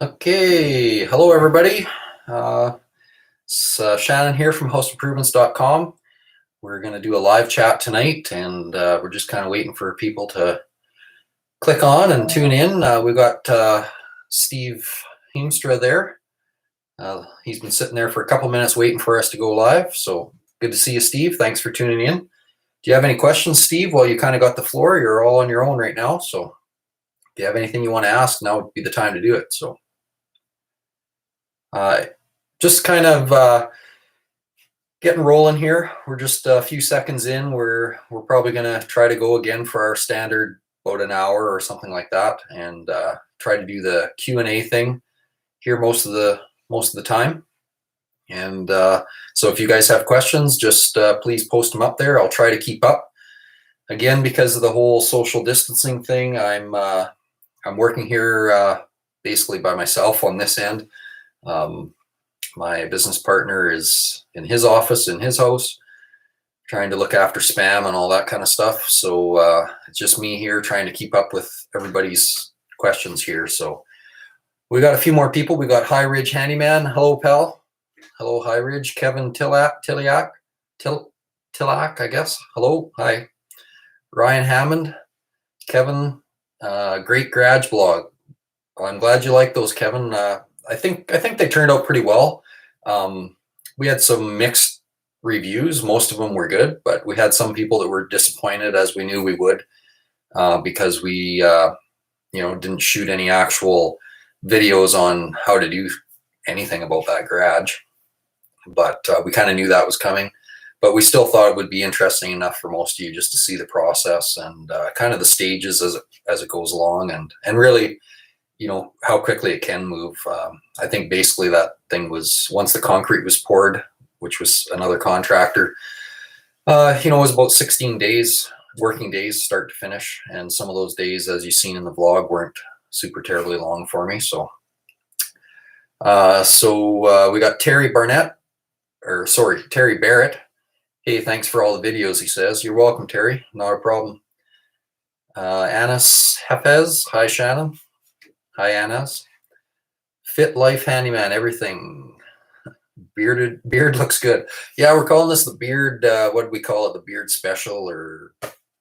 Okay, hello everybody. It's Shannon here from houseimprovements.com. We're going to do a live chat tonight, and we're just kind of waiting for people to click on and tune in. We've got Steve Heemstra there. He's been sitting there for a couple minutes waiting for us to go live, so good to see you, Steve. Thanks for tuning in. Do you have any questions, Steve? Well, you kind of got the floor. You're all on your own right now, so if you have anything you want to ask, now would be the time to do it. So just kind of getting rolling here. We're just a few seconds in. We're probably going to try to go again for our standard about an hour or something like that, and try to do the Q&A thing here most of the time. And so if you guys have questions, just please post them up there. I'll try to keep up. Again, because of the whole social distancing thing, I'm working here basically by myself on this end. My business partner is in his office, in his house, trying to look after spam and all that kind of stuff. So it's just me here trying to keep up with everybody's questions here. So we got a few more people. We got High Ridge Handyman. Hello, pal. Hello, High Ridge. Kevin Tillack, I guess. Hello. Hi. Ryan Hammond. Kevin, great garage blog. Well, I'm glad you like those, Kevin. I think they turned out pretty well. We had some mixed reviews. Most of them were good, but we had some people that were disappointed, as we knew we would, because we didn't shoot any actual videos on how to do anything about that garage. But we kind of knew that was coming. But we still thought it would be interesting enough for most of you just to see the process and kind of the stages as it goes along, and really, how quickly it can move. I think basically that thing was, once the concrete was poured, which was another contractor, it was about 16 days, working days, start to finish. And some of those days, as you've seen in the vlog, weren't super terribly long for me. So we got Terry Barrett. Hey, thanks for all the videos, he says. You're welcome, Terry. Not a problem. Anas Hafez. Hi, Shannon. Hi, Anas. Fit Life Handyman, everything. Beard looks good. Yeah, we're calling this the beard, what do we call it? The beard special or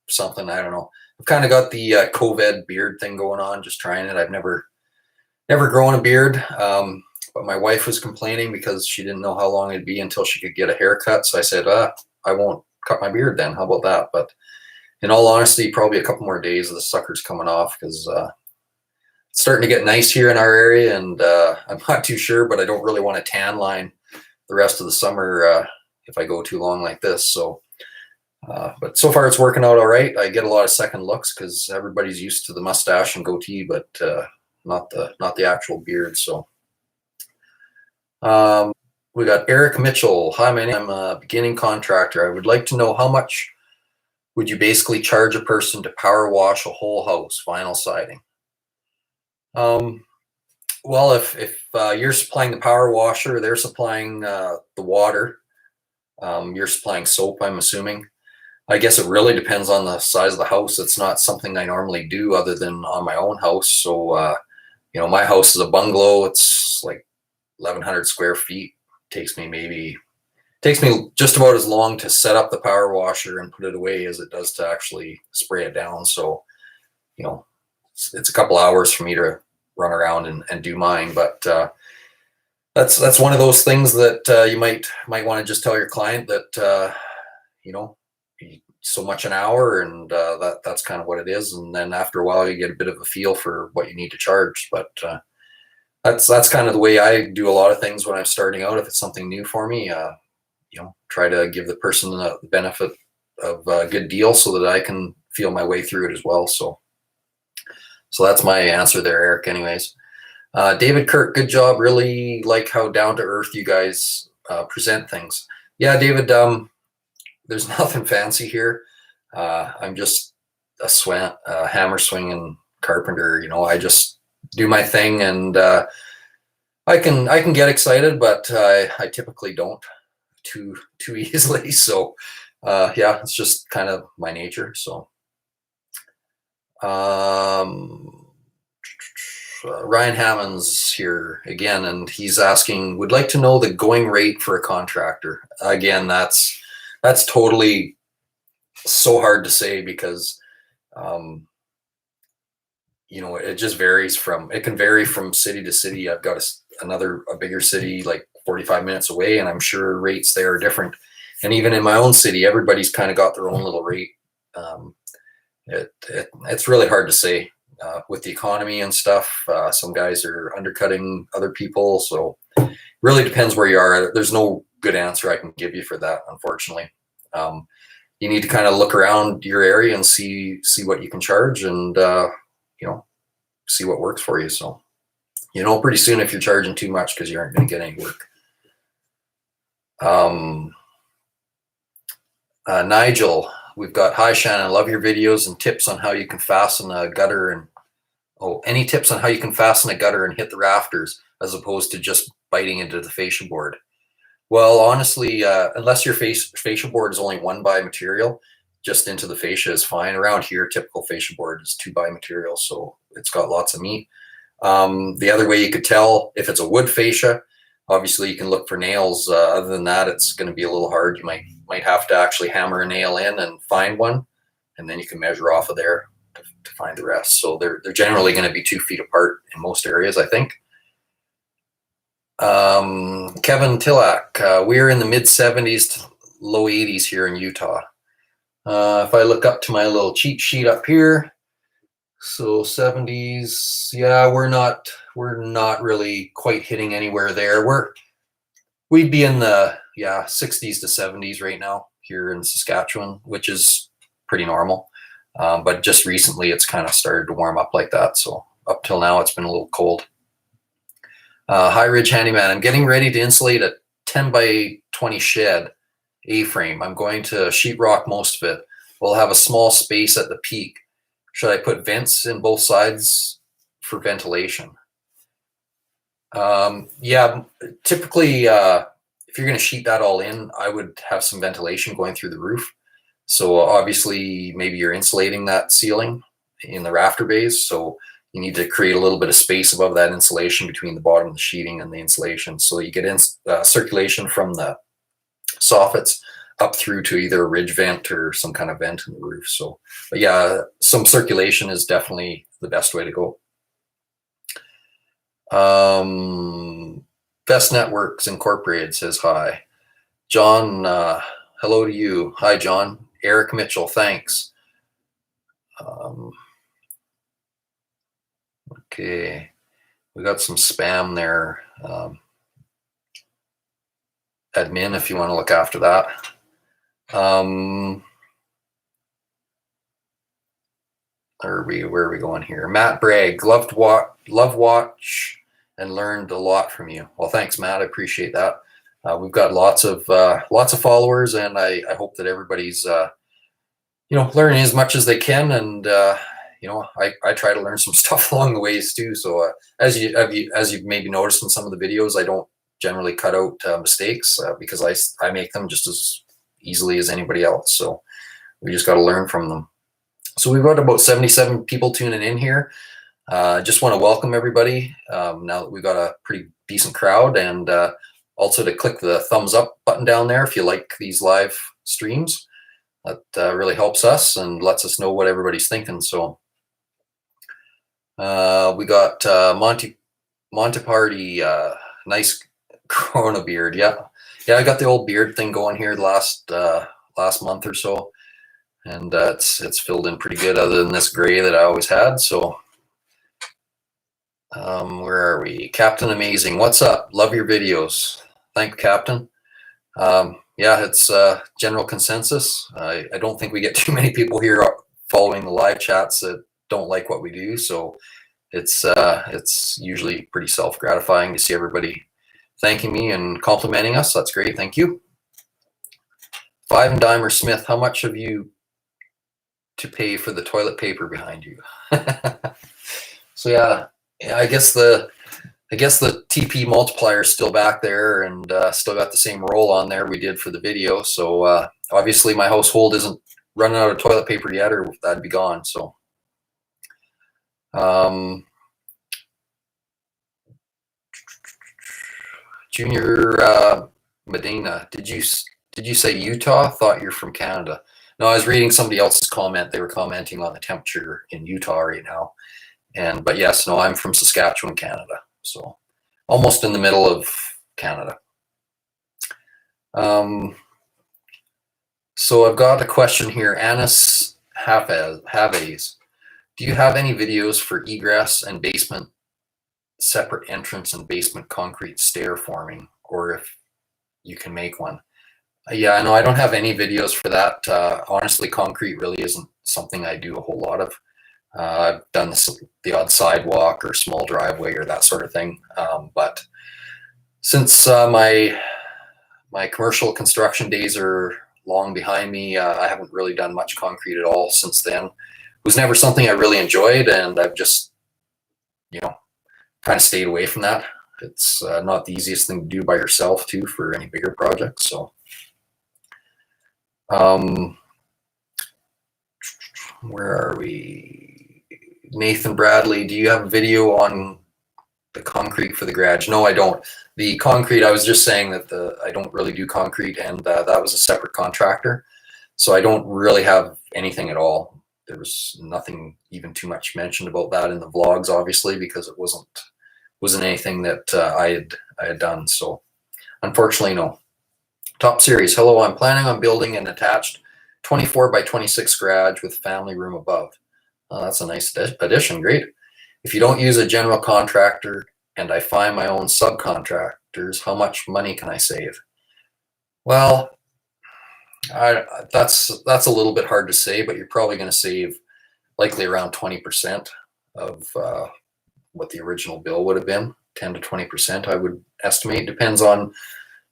something, I don't know. I've kind of got the COVID beard thing going on, just trying it. I've never grown a beard, but my wife was complaining because she didn't know how long it'd be until she could get a haircut. So I said, I won't cut my beard then. How about that? But in all honesty, probably a couple more days of the sucker's coming off, because it's starting to get nice here in our area, and I'm not too sure, but I don't really want a tan line the rest of the summer if I go too long like this. So, but so far it's working out all right. I get a lot of second looks because everybody's used to the mustache and goatee, but not the actual beard. So, we got Eric Mitchell. Hi, I'm a beginning contractor. I would like to know how much would you basically charge a person to power wash a whole house, vinyl siding? Well, if you're supplying the power washer, they're supplying the water. You're supplying soap, I'm assuming. I guess it really depends on the size of the house. It's not something I normally do other than on my own house. So, my house is a bungalow. It's like 1,100 square feet. Takes me just about as long to set up the power washer and put it away as it does to actually spray it down. So, it's a couple hours for me to run around and do mine. But that's one of those things that you might want to just tell your client that so much an hour, and that's kind of what it is. And then after a while, you get a bit of a feel for what you need to charge. But that's kind of the way I do a lot of things when I'm starting out. If it's something new for me, try to give the person the benefit of a good deal so that I can feel my way through it as well. So that's my answer there, Eric. Anyways, David Kirk, good job. Really like how down to earth you guys present things. Yeah, David, there's nothing fancy here. I'm just a hammer swinging carpenter. I just do my thing, and I can get excited, but I typically don't too easily. So yeah, it's just kind of my nature. So Ryan Hammond's here again, and he's asking, would like to know the going rate for a contractor. Again, that's totally so hard to say because you know, it just varies from, it can vary from city to city. I've got a bigger city like 45 minutes away, and I'm sure rates there are different. And even in my own city, everybody's kind of got their own little rate. It's really hard to say with the economy and stuff. Some guys are undercutting other people, so really depends where you are. There's no good answer I can give you for that, unfortunately. You need to kind of look around your area and see what you can charge, and you know, see what works for you. So you know pretty soon if you're charging too much, because you aren't going to get any work. Nigel, we've got, hi Shannon, love your videos and tips on how you can fasten a gutter, and any tips on how you can fasten a gutter and hit the rafters as opposed to just biting into the fascia board. Well, honestly, unless your fascia board is only 1x material, just into the fascia is fine. Around here, typical fascia board is 2x material, so it's got lots of meat. The other way you could tell if it's a wood fascia, obviously you can look for nails. Other than that, it's going to be a little hard. You might have to actually hammer a nail in and find one, and then you can measure off of there to find the rest. So they're generally going to be 2 feet apart in most areas, I think. Kevin Tillack, we're in the mid 70s to low 80s here in Utah. If I look up to my little cheat sheet up here, so 70s, yeah, we're not really quite hitting anywhere there. We'd be in the 60s to 70s right now here in Saskatchewan, which is pretty normal. But just recently it's kind of started to warm up like that. So up till now it's been a little cold. High Ridge Handyman, I'm getting ready to insulate a 10x20 shed A-frame. I'm going to sheetrock most of it. We'll have a small space at the peak. Should I put vents in both sides for ventilation? Yeah, typically if you're going to sheet that all in, I would have some ventilation going through the roof. So obviously maybe you're insulating that ceiling in the rafter bays, so you need to create a little bit of space above that insulation between the bottom of the sheeting and the insulation, so you get circulation from the soffits up through to either a ridge vent or some kind of vent in the roof. So, but yeah, some circulation is definitely the best way to go. Best Networks Incorporated says hi. John, hello to you. Hi, John. Eric Mitchell, thanks. Okay, we got some spam there. Admin, if you want to look after that. Where are we going here? Matt Bragg, love watch and learned a lot from you. Well, thanks, Matt. I appreciate that. We've got lots of followers, and I hope that everybody's learning as much as they can. And I try to learn some stuff along the ways too. So as you've maybe noticed in some of the videos, I don't generally cut out mistakes because I make them just as easily as anybody else. So we just got to learn from them. So we've got about 77 people tuning in here. Just want to welcome everybody now that we've got a pretty decent crowd, and also to click the thumbs up button down there if you like these live streams. That really helps us and lets us know what everybody's thinking. So we got Monteparty, nice Corona beard. Yeah, I got the old beard thing going here the last month or so, and it's filled in pretty good, other than this gray that I always had. So where are we? Captain Amazing, what's up? Love your videos. Thank you, Captain. Yeah, it's general consensus. I don't think we get too many people here following the live chats that don't like what we do. So it's usually pretty self-gratifying to see everybody thanking me and complimenting us. That's great. Thank you. Five and Dimer Smith, how much have you to pay for the toilet paper behind you? So yeah, I guess the TP multiplier is still back there, and still got the same roll on there we did for the video. So obviously my household isn't running out of toilet paper yet, or that'd be gone. So Junior Medina, did you say Utah? Thought you're from Canada. No, I was reading somebody else's comment. They were commenting on the temperature in Utah right now. But yes, no, I'm from Saskatchewan, Canada. So almost in the middle of Canada. So I've got a question here. Anis Haves, do you have any videos for egress and basement, separate entrance and basement concrete stair forming, or if you can make one? Yeah, no, I don't have any videos for that. Honestly, concrete really isn't something I do a whole lot of. I've done the odd sidewalk or small driveway or that sort of thing. But since my commercial construction days are long behind me, I haven't really done much concrete at all since then. It was never something I really enjoyed, and I've just, kind of stayed away from that. It's not the easiest thing to do by yourself too for any bigger projects. So where are we? Nathan Bradley, do you have a video on the concrete for the garage? No, I don't. The concrete, I was just saying that I don't really do concrete, and that was a separate contractor. So I don't really have anything at all. There was nothing even too much mentioned about that in the vlogs, obviously, because it wasn't anything that I had done. So unfortunately, no. Top series. Hello, I'm planning on building an attached 24 by 26 garage with family room above. That's a nice addition. Great. If you don't use a general contractor and I find my own subcontractors, how much money can I save? Well, that's a little bit hard to say, but you're probably going to save likely around 20% of what the original bill would have been. 10 to 20%, I would estimate. Depends on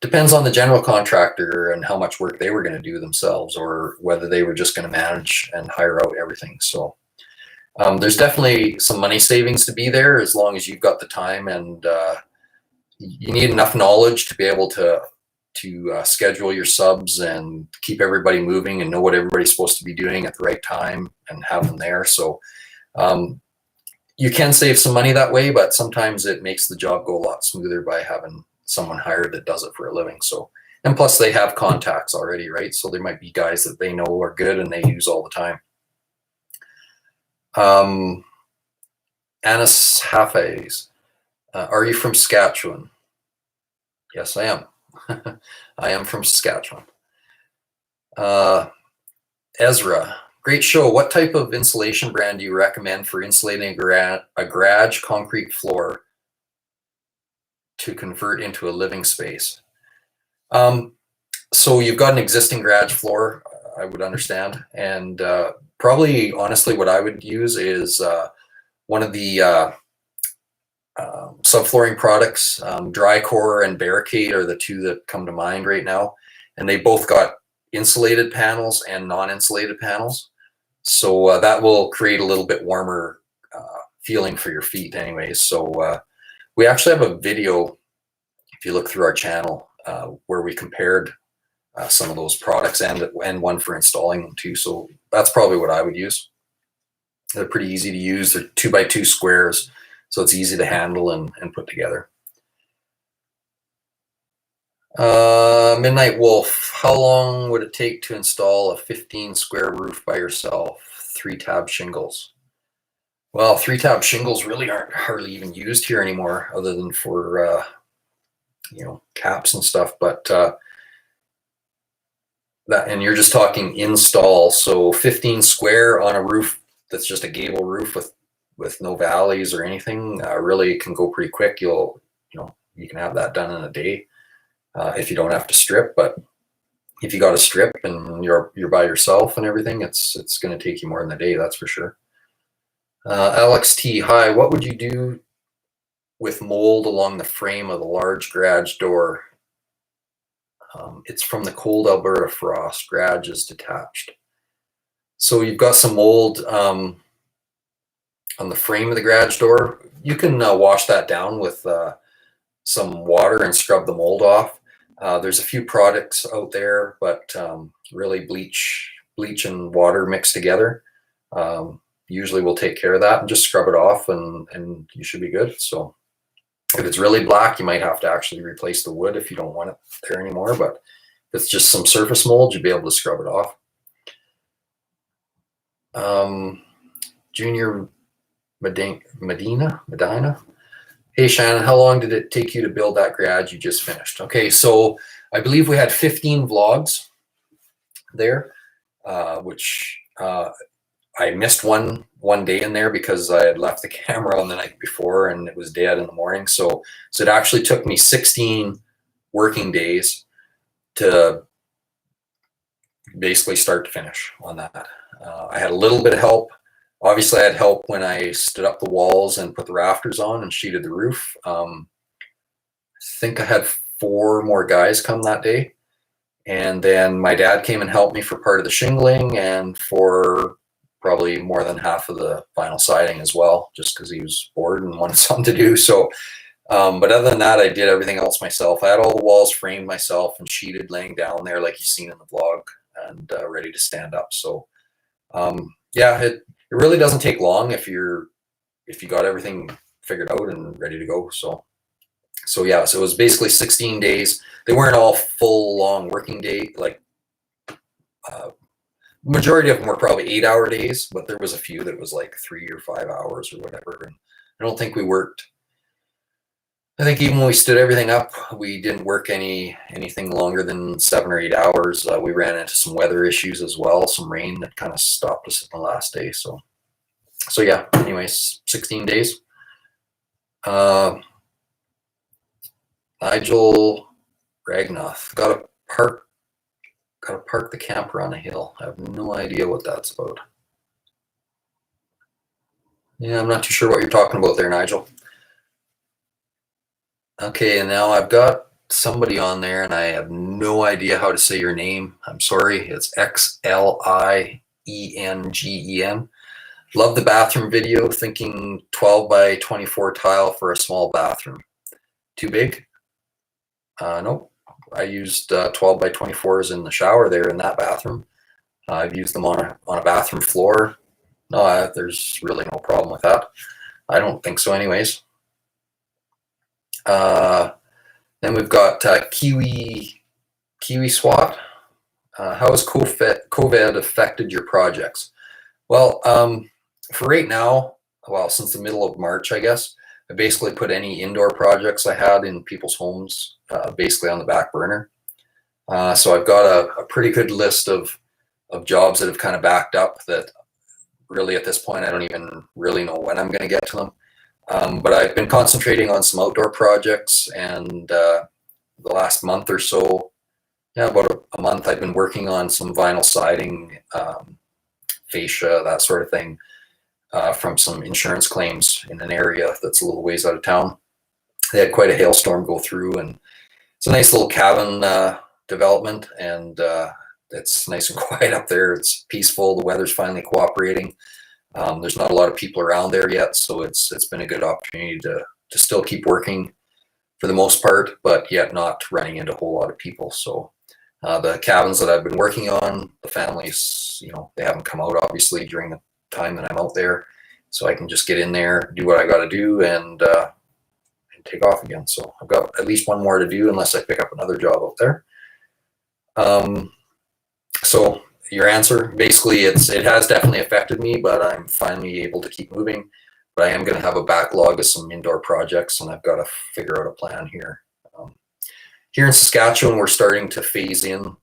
the general contractor and how much work they were going to do themselves, or whether they were just going to manage and hire out everything. So there's definitely some money savings to be there, as long as you've got the time, and you need enough knowledge to be able to schedule your subs and keep everybody moving and know what everybody's supposed to be doing at the right time and have them there. So you can save some money that way, but sometimes it makes the job go a lot smoother by having someone hired that does it for a living. So, and plus they have contacts already, right? So there might be guys that they know are good and they use all the time. Anis Hafez, are you from Saskatchewan? Yes, I am. I am from Saskatchewan. Ezra, great show. What type of insulation brand do you recommend for insulating a garage concrete floor to convert into a living space? So you've got an existing garage floor, I would understand, and probably honestly what I would use is one of the subflooring products. Drycore and Barricade are the two that come to mind right now, and they both got insulated panels and non-insulated panels, so that will create a little bit warmer feeling for your feet anyways. So we actually have a video, if you look through our channel, where we compared some of those products and one for installing them too. So that's probably what I would use. They're pretty easy to use. They're 2x2 squares, so it's easy to handle and put together. Midnight Wolf, how long would it take to install a 15 square roof by yourself? 3-tab shingles. Well, 3-tab shingles really aren't hardly even used here anymore, other than for caps and stuff. But that, and you're just talking install, so 15 square on a roof that's just a gable roof with no valleys or anything, really can go pretty quick. You can have that done in a day if you don't have to strip. But if you got to strip and you're by yourself and everything, it's going to take you more than a day, that's for sure. Alex T, hi, what would you do with mold along the frame of the large garage door? It's from the cold Alberta frost. Garage is detached. So you've got some mold on the frame of the garage door. You can wash that down with some water and scrub the mold off. There's a few products out there, but really bleach and water mixed together usually will take care of that and just scrub it off, and you should be good. So if it's really black, you might have to actually replace the wood if you don't want it there anymore. But if it's just some surface mold, you'll be able to scrub it off. Junior Medina. Hey Shannon, how long did it take you to build that garage you just finished? Okay, so I believe we had 15 vlogs there, which I missed one day in there because I had left the camera on the night before and it was dead in the morning. So it actually took me 16 working days to basically start to finish on that. I had a little bit of help. Obviously, I had help when I stood up the walls and put the rafters on and sheeted the roof. I think I had 4 more guys come that day. And then my dad came and helped me for part of the shingling and for probably more than half of the vinyl siding as well, just because he was bored and wanted something to do. So, but other than that, I did everything else myself. I had all the walls framed myself and sheeted laying down there like you've seen in the vlog, and ready to stand up. So yeah, it really doesn't take long if you got everything figured out and ready to go. So yeah, so it was basically 16 days. They weren't all full long working day, like majority of them were probably 8-hour days, but there was a few that was like 3 or 5 hours or whatever. And I don't think we worked. I think even when we stood everything up, we didn't work anything longer than 7 or 8 hours. We ran into some weather issues as well, some rain that kind of stopped us at the last day. So yeah, anyways, 16 days. Nigel Ragnoth, gotta park the camper on a hill. I have no idea what that's about. Yeah, I'm not too sure what you're talking about there, Nigel. Okay, and now I've got somebody on there and I have no idea how to say your name. I'm sorry. It's XLIENGEN. Love the bathroom video, thinking 12 by 24 tile for a small bathroom. Too big? Nope. I used 12 by 24s in the shower there in that bathroom. I've used them on a bathroom floor. No, there's really no problem with that. I don't think so anyways. Then we've got Kiwi SWAT. How has COVID affected your projects? Well, for right now, well, since the middle of March, I guess, I basically put any indoor projects I had in people's homes basically on the back burner. So I've got a pretty good list of jobs that have kind of backed up that really at this point I don't even really know when I'm going to get to them. But I've been concentrating on some outdoor projects, and the last month or so, yeah, about a month, I've been working on some vinyl siding, fascia, that sort of thing, from some insurance claims in an area that's a little ways out of town. They had quite a hailstorm go through, and it's a nice little cabin development, and it's nice and quiet up there. It's peaceful. The weather's finally cooperating. There's not a lot of people around there yet, so it's been a good opportunity to still keep working for the most part, but yet not running into a whole lot of people. So the cabins that I've been working on, the families, they haven't come out obviously during the time that I'm out there, so I can just get in there, do what I got to do, and take off again. So I've got at least one more to do unless I pick up another job out there. So your answer, basically, it has definitely affected me, but I'm finally able to keep moving. But I am going to have a backlog of some indoor projects, and I've got to figure out a plan here. Here in Saskatchewan, we're starting to phase in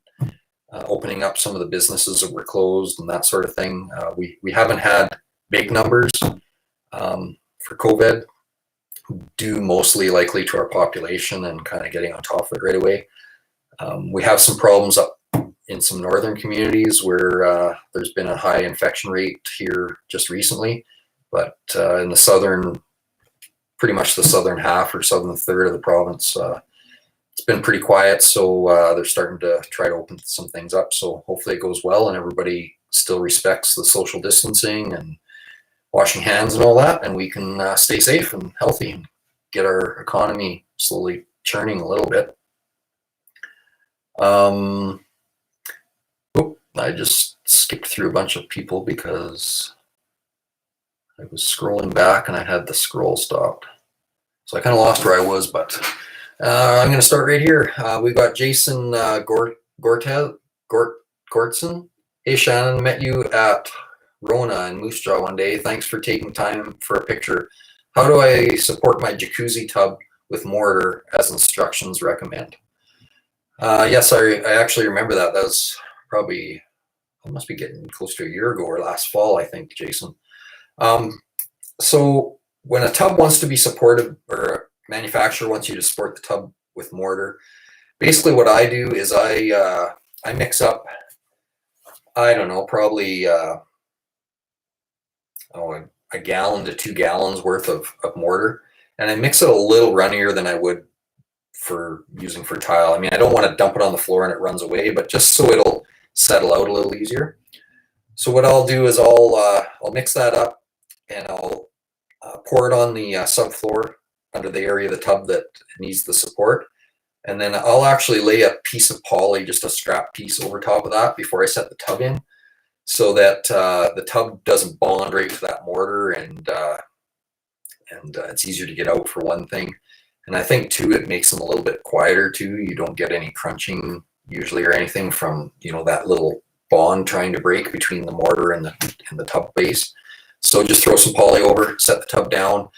opening up some of the businesses that were closed and that sort of thing. We haven't had big numbers for COVID, due mostly likely to our population and kind of getting on top of it right away. We have some problems up in some northern communities where there's been a high infection rate here just recently, but in the southern, pretty much the southern half or southern third of the province, it's been pretty quiet. So they're starting to try to open some things up. So hopefully it goes well and everybody still respects the social distancing and washing hands and all that, and we can stay safe and healthy and get our economy slowly churning a little bit. I just skipped through a bunch of people because I was scrolling back and I had the scroll stopped. So I kind of lost where I was, but I'm going to start right here. We got Jason Gortson. Hey, Shannon, met you at Rona in Moose Jaw one day. Thanks for taking time for a picture. How do I support my jacuzzi tub with mortar as instructions recommend? Yes, I actually remember that. That was probably, I must be getting close to a year ago or last fall, I think, Jason. So when a tub wants to be supported, or a manufacturer wants you to support the tub with mortar, basically what I do is I mix up, I don't know, probably a gallon to 2 gallons worth of mortar, and I mix it a little runnier than I would for using for tile. I mean, I don't want to dump it on the floor and it runs away, but just so it'll settle out a little easier. So what I'll do is I'll mix that up and I'll pour it on the subfloor under the area of the tub that needs the support. And then I'll actually lay a piece of poly, just a strap piece over top of that before I set the tub in, so that the tub doesn't bond right to that mortar, and it's easier to get out for one thing. And I think too, it makes them a little bit quieter too. You don't get any crunching usually or anything from, you know, that little bond trying to break between the mortar and the tub base. So just throw some poly over, set the tub down,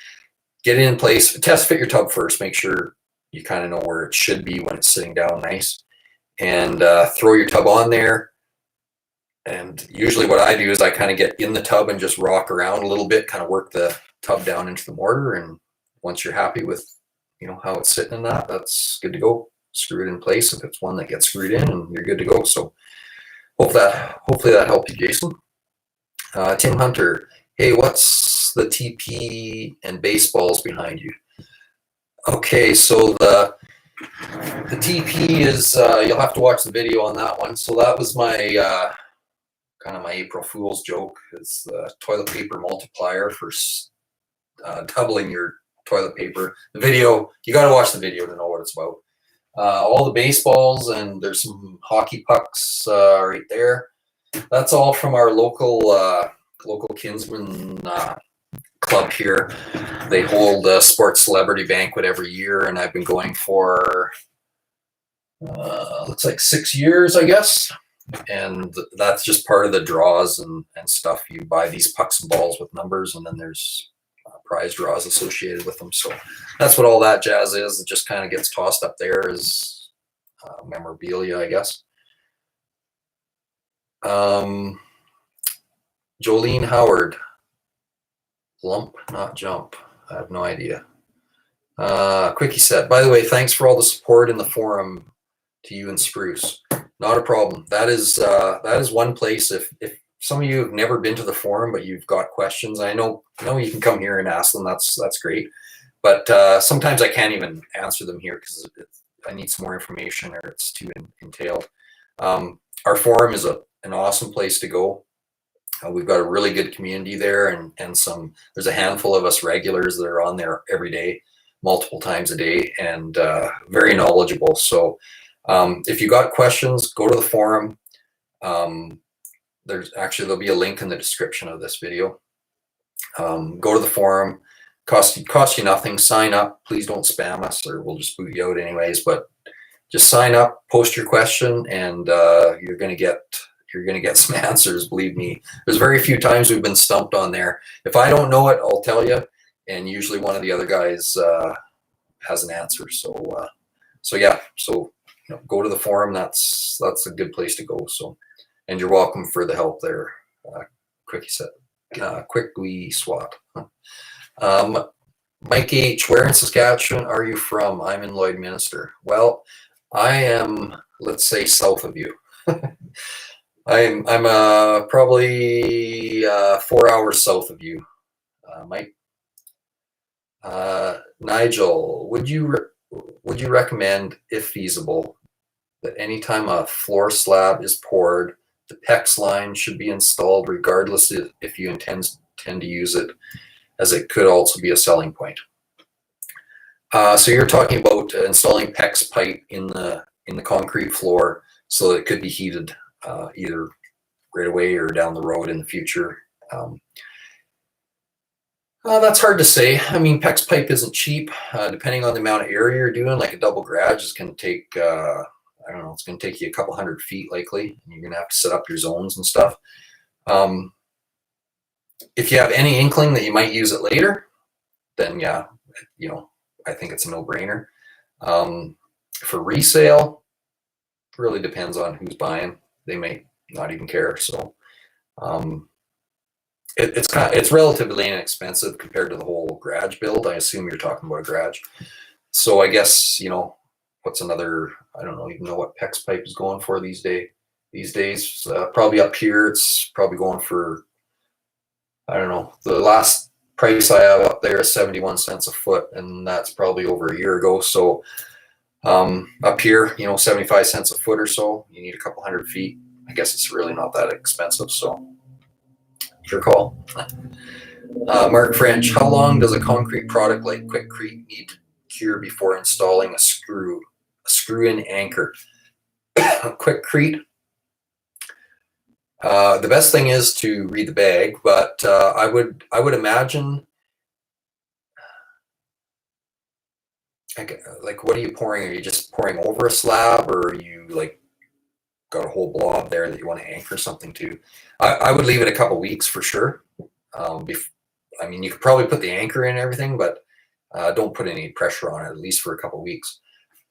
get it in place, test fit your tub first, make sure you kind of know where it should be when it's sitting down nice, and throw your tub on there. And usually what I do is I kind of get in the tub and just rock around a little bit, kind of work the tub down into the mortar. And once you're happy with, you know, how it's sitting in that, that's good to go. Screw it in place if it's one that gets screwed in, and you're good to go. So hopefully that helped you, Jason. Tim Hunter, hey, what's the TP and baseballs behind you? Okay, so the TP is, you'll have to watch the video on that one. So that was my kind of my April Fool's joke. It's the toilet paper multiplier for doubling your toilet paper. The video, you got to watch the video to know what it's about. All the baseballs, and there's some hockey pucks right there. That's all from our local Kinsman club here. They hold a sports celebrity banquet every year, and I've been going for looks like 6 years, I guess. And that's just part of the draws and stuff. You buy these pucks and balls with numbers, and then there's prize draws associated with them. So that's what all that jazz is. It just kind of gets tossed up there as memorabilia, I guess. Jolene Howard, lump, not jump. I have no idea. Quickie said, by the way, thanks for all the support in the forum to you and Spruce. Not a problem. That is one place. If some of you have never been to the forum but you've got questions, I know you can come here and ask them. That's great. But sometimes I can't even answer them here because I need some more information or it's too entailed. Our forum is an awesome place to go. We've got a really good community there, and there's a handful of us regulars that are on there every day, multiple times a day, and very knowledgeable. So if you got questions, go to the forum. There'll be a link in the description of this video. Go to the forum. Cost you nothing. Sign up. Please don't spam us, or we'll just boot you out anyways. But just sign up, post your question, and you're gonna get some answers. Believe me. There's very few times we've been stumped on there. If I don't know it, I'll tell you, and usually one of the other guys has an answer. So yeah. So go to the forum. That's a good place to go. So, and you're welcome for the help there. Quickie said, quickly swat. Mike H, where in Saskatchewan are you from? I'm in Lloydminster. Well, I am, let's say, south of you. I'm probably 4 hours south of you, Mike. Nigel, would you recommend, if feasible, that anytime a floor slab is poured, the PEX line should be installed regardless if you intend to use it, as it could also be a selling point? So you're talking about installing PEX pipe in the concrete floor so that it could be heated either right away or down the road in the future. That's hard to say. I mean, PEX pipe isn't cheap. Depending on the amount of area you're doing, like a double garage is going to take, I don't know, it's going to take you a couple 100 feet likely. You're going to have to set up your zones and stuff. If you have any inkling that you might use it later, then yeah, I think it's a no-brainer. For resale, really depends on who's buying. They may not even care. So it's relatively inexpensive compared to the whole garage build. I assume you're talking about a garage. So I guess, what's another, I don't know, even know what PEX pipe is going for these days. Probably up here, it's probably going for, I don't know, the last price I have up there is 71 cents a foot, and that's probably over a year ago. So up here, 75 cents a foot or so. You need a couple 100 feet. I guess it's really not that expensive. So your call. Mark French, how long does a concrete product like Quickcrete need to cure before installing a screw-in anchor? Quickcrete. The best thing is to read the bag, but I would imagine, like, what are you pouring? Are you just pouring over a slab, or are you like got a whole blob there that you want to anchor something to? I would leave it a couple weeks for sure. I mean, you could probably put the anchor in and everything, but don't put any pressure on it, at least for a couple weeks.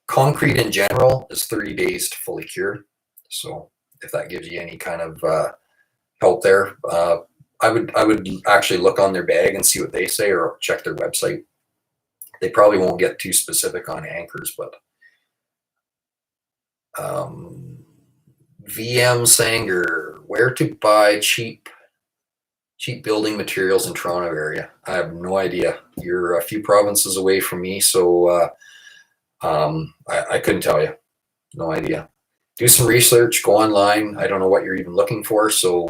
Concrete in general is 30 days to fully cure. So if that gives you any kind of help there, I would actually look on their bag and see what they say, or check their website. They probably won't get too specific on anchors, but VM Sanger, where to buy cheap building materials in Toronto area? I have no idea. You're a few provinces away from me, so I couldn't tell you. No idea. Do some research, go online. I don't know what you're even looking for, so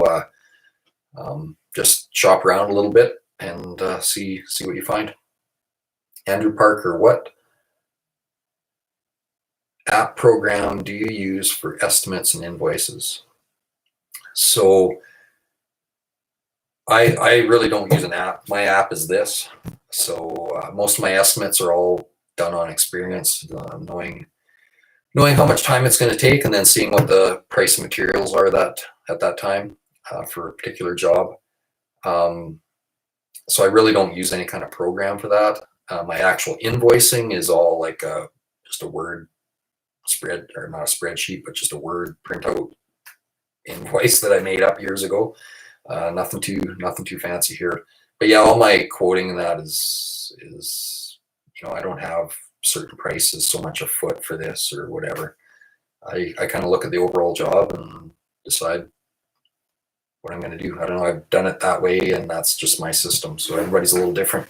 just shop around a little bit and see what you find. Andrew Parker, what app program do you use for estimates and invoices? So I really don't use an app. My app is this. So most of my estimates are all done on experience, knowing how much time it's going to take, and then seeing what the price of materials are at that time for a particular job. So I really don't use any kind of program for that. My actual invoicing is all like just a Word spread, or not a spreadsheet, but just a Word printout invoice that I made up years ago. Nothing too fancy here. But yeah, all my quoting and that is I don't have certain prices, so much a foot for this or whatever. I kind of look at the overall job and decide what I'm going to do. I don't know. I've done it that way, and that's just my system. So everybody's a little different.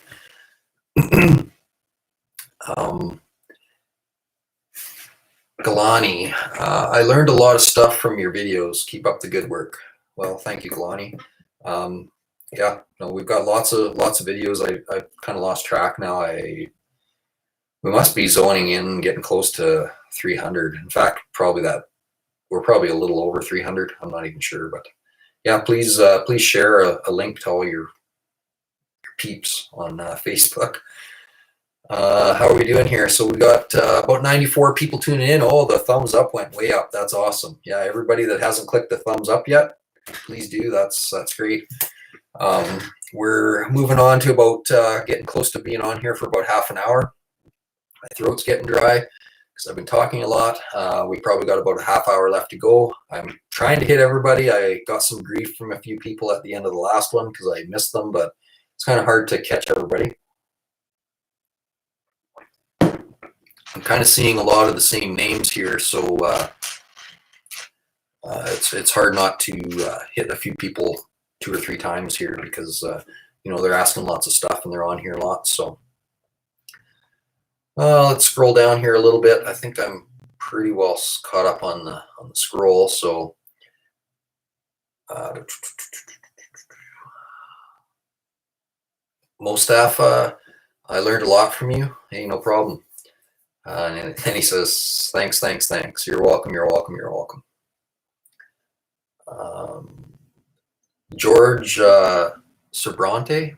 Galani, I learned a lot of stuff from your videos. Keep up the good work. Well, thank you, Galani. Yeah, no, we've got lots of videos. I've kind of lost track now. We must be zoning in, getting close to 300. In fact, we're probably a little over 300. I'm not even sure, but yeah, please share a link to all your peeps on Facebook. How are we doing here? So we got about 94 people tuning in. Oh, the thumbs up went way up. That's awesome. Yeah, everybody that hasn't clicked the thumbs up yet, please do. That's great. We're moving on to about getting close to being on here for about half an hour. My throat's getting dry because I've been talking a lot. We probably got about a half hour left to go. I'm trying to hit everybody. I got some grief from a few people at the end of the last one because I missed them, but it's kind of hard to catch everybody. I'm kind of seeing a lot of the same names here, so it's hard not to hit a few people 2 or 3 times here because they're asking lots of stuff and they're on here a lot. So let's scroll down here a little bit. I think I'm pretty well caught up on the scroll. So most staff, I learned a lot from you. Hey, no problem. And he says, thanks. You're welcome. George Sobrante,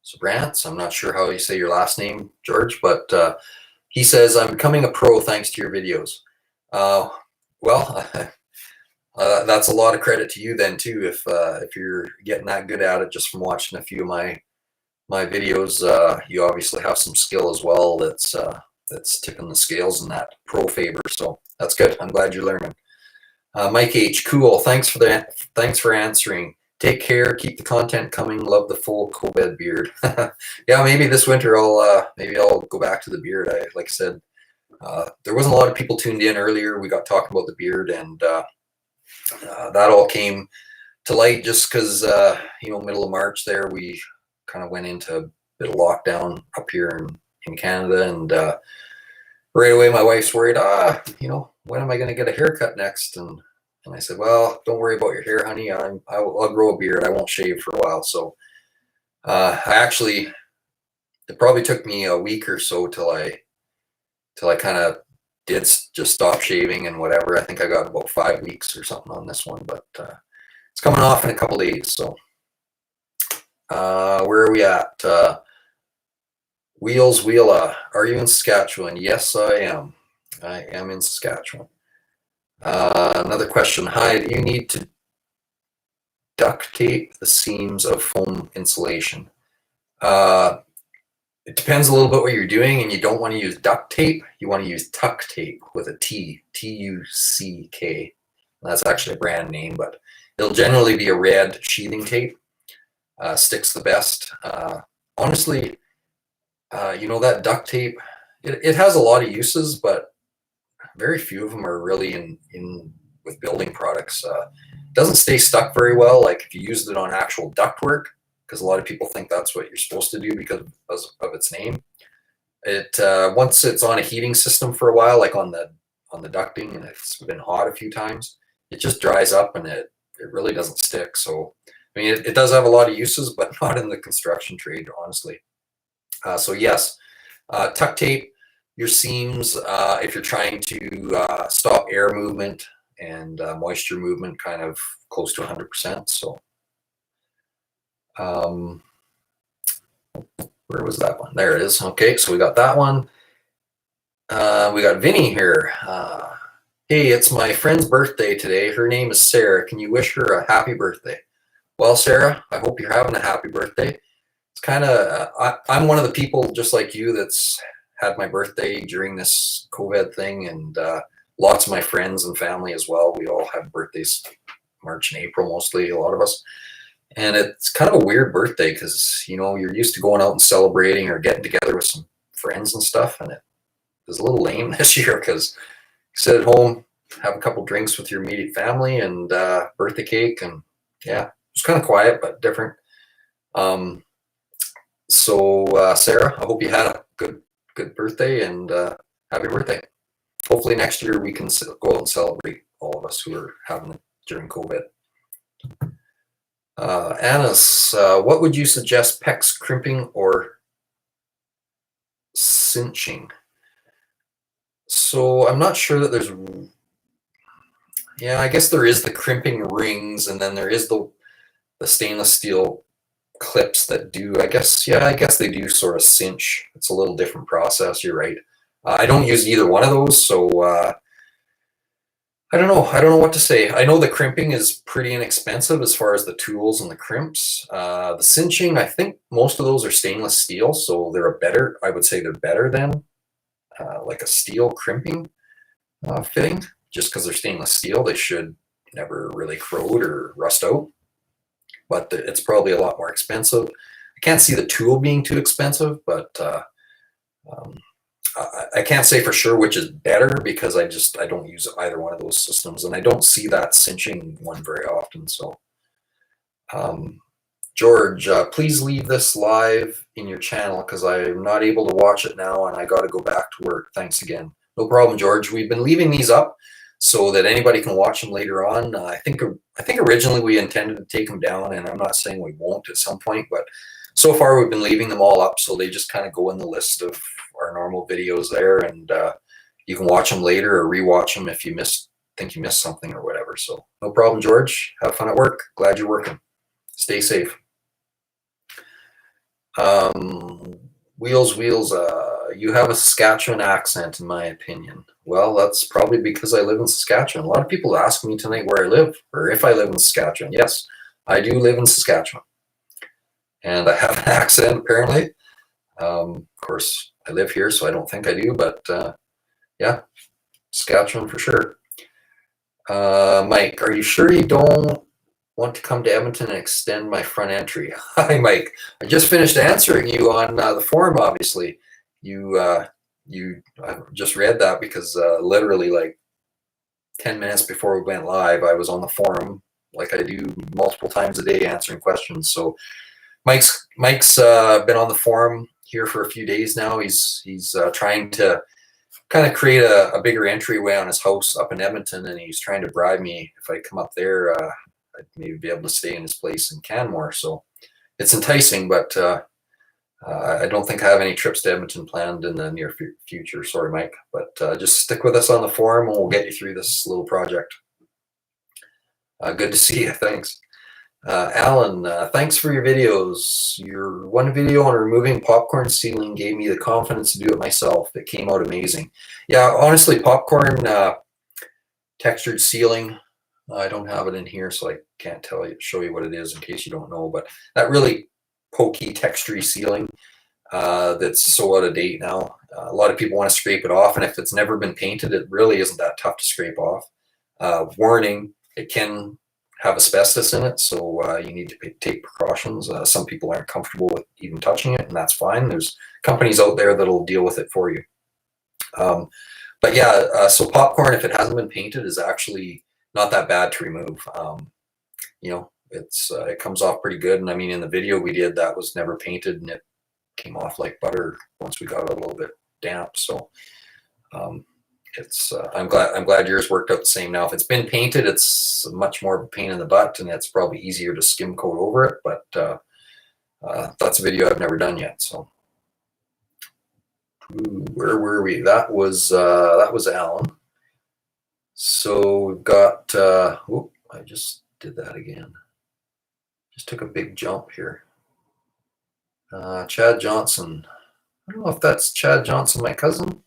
Sabrance. I'm not sure how you say your last name, George, but he says, I'm becoming a pro thanks to your videos. Well, that's a lot of credit to you then too, if you're getting that good at it just from watching a few of my videos. You obviously have some skill as well that's tipping the scales in that pro favor, so that's good. I'm glad you're learning. Mike H, cool. Thanks for answering. Take care. Keep the content coming. Love the full COVID beard. Yeah, maybe this winter maybe I'll go back to the beard. Like I said, there wasn't a lot of people tuned in earlier. We got talking about the beard, and that all came to light just because middle of March there we kind of went into a bit of lockdown up here in Canada, and right away my wife's worried. When am I going to get a haircut next? And I said, well, don't worry about your hair, honey. I'll grow a beard. I won't shave for a while. So it probably took me a week or so till I kind of did just stop shaving and whatever. I think I got about 5 weeks or something on this one, but it's coming off in a couple days. So where are we at? Wheels Wheela, are you in Saskatchewan? Yes, I am. I am in Saskatchewan. Another question. Hi, do you need to duct tape the seams of foam insulation? It depends a little bit what you're doing, and you don't want to use duct tape. You want to use tuck tape with a T, T-U-C-K. That's actually a brand name, but it'll generally be a red sheathing tape. Sticks the best. Honestly, that duct tape, it has a lot of uses, but very few of them are really in with building products. It doesn't stay stuck very well, like if you used it on actual ductwork, because a lot of people think that's what you're supposed to do because of its name. It once it's on a heating system for a while, like on the ducting, and it's been hot a few times, it just dries up and it really doesn't stick. So I mean, it does have a lot of uses, but not in the construction trade, honestly. So yes, tuck tape your seams if you're trying to stop air movement and moisture movement kind of close to 100%. So where was that one? There it is. Okay, so we got that one. We got Vinny here. Hey, it's my friend's birthday today. Her name is Sarah. Can you wish her a happy birthday? Well, Sarah, I hope you're having a happy birthday. It's kind of, I'm one of the people just like you that's had my birthday during this COVID thing, and lots of my friends and family as well. We all have birthdays March and April, mostly, a lot of us. And it's kind of a weird birthday because, you're used to going out and celebrating or getting together with some friends and stuff. And it was a little lame this year because you sit at home, have a couple drinks with your immediate family and birthday cake. And yeah, it's kind of quiet, but different. So Sarah, I hope you had a good birthday and happy birthday. Hopefully next year we can go out and celebrate, all of us who are having it during COVID. Annis, what would you suggest, PEX crimping or cinching? So I'm not sure that there's, I guess there is the crimping rings, and then there is the stainless steel clips that do, I guess they do sort of cinch. It's a little different process, you're right. I don't use either one of those, so I don't know what to say. I know the crimping is pretty inexpensive as far as the tools and the crimps. The cinching, I think most of those are stainless steel, so I would say they're better than like a steel crimping fitting. Just because they're stainless steel, they should never really corrode or rust out. But it's probably a lot more expensive. I can't see the tool being too expensive, but I can't say for sure which is better because I don't use either one of those systems, and I don't see that cinching one very often. So George, please leave this live in your channel because I'm not able to watch it now and I got to go back to work. Thanks again. No problem, George. We've been leaving these up so that anybody can watch them later on. I think originally we intended to take them down, and I'm not saying we won't at some point, but so far we've been leaving them all up, so they just kind of go in the list of our normal videos there, and you can watch them later or rewatch them if you think you missed something or whatever. So no problem, George. Have fun at work. Glad you're working. Stay safe. Wheels, you have a Saskatchewan accent, in my opinion. Well, that's probably because I live in Saskatchewan. A lot of people ask me tonight where I live, or if I live in Saskatchewan. Yes, I do live in Saskatchewan. And I have an accent, apparently. Of course, I live here, so I don't think I do, but yeah, Saskatchewan for sure. Mike, are you sure you don't want to come to Edmonton and extend my front entry? Hi, Mike. I just finished answering you on the forum, obviously. I just read that because literally like 10 minutes before we went live, I was on the forum like I do multiple times a day answering questions. So Mike's been on the forum here for a few days now. He's trying to kind of create a bigger entryway on his house up in Edmonton, and he's trying to bribe me if I come up there, I'd maybe be able to stay in his place in Canmore. So it's enticing, but I don't think I have any trips to Edmonton planned in the near future. Sorry, Mike, but just stick with us on the forum and we'll get you through this little project. Good to see you. Thanks. Alan, thanks for your videos. Your one video on removing popcorn ceiling gave me the confidence to do it myself. It came out amazing. Yeah, honestly, popcorn textured ceiling, I don't have it in here, so I can't show you what it is in case you don't know, but that really pokey textury ceiling that's so out of date now. A lot of people want to scrape it off, and if it's never been painted, it really isn't that tough to scrape off. Warning, it can have asbestos in it, so you need to take precautions. Some people aren't comfortable with even touching it, and that's fine. There's companies out there that'll deal with it for you. But yeah, so popcorn, if it hasn't been painted, is actually not that bad to remove. You know, it comes off pretty good. And I mean, in the video we did, that was never painted, and it came off like butter once we got it a little bit damp. So I'm glad yours worked out the same. Now, if it's been painted, it's much more of a pain in the butt, and it's probably easier to skim coat over it. But that's a video I've never done yet. So where were we? That was Alan. So we've got. I just did that again. Just took a big jump here. Chad Johnson. I don't know if that's Chad Johnson, my cousin.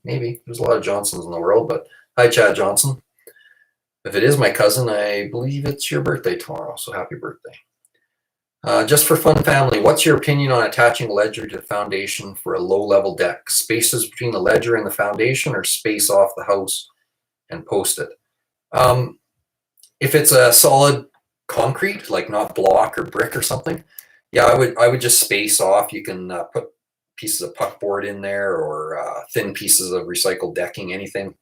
Maybe. There's a lot of Johnsons in the world, but hi, Chad Johnson. If it is my cousin, I believe it's your birthday tomorrow, so happy birthday. Just for fun, family, what's your opinion on attaching ledger to the foundation for a low-level deck? Spaces between the ledger and the foundation, or space off the house and post it? If it's a solid concrete, like not block or brick or something, yeah, I would just space off. You can put pieces of puckboard in there, or thin pieces of recycled decking, anything,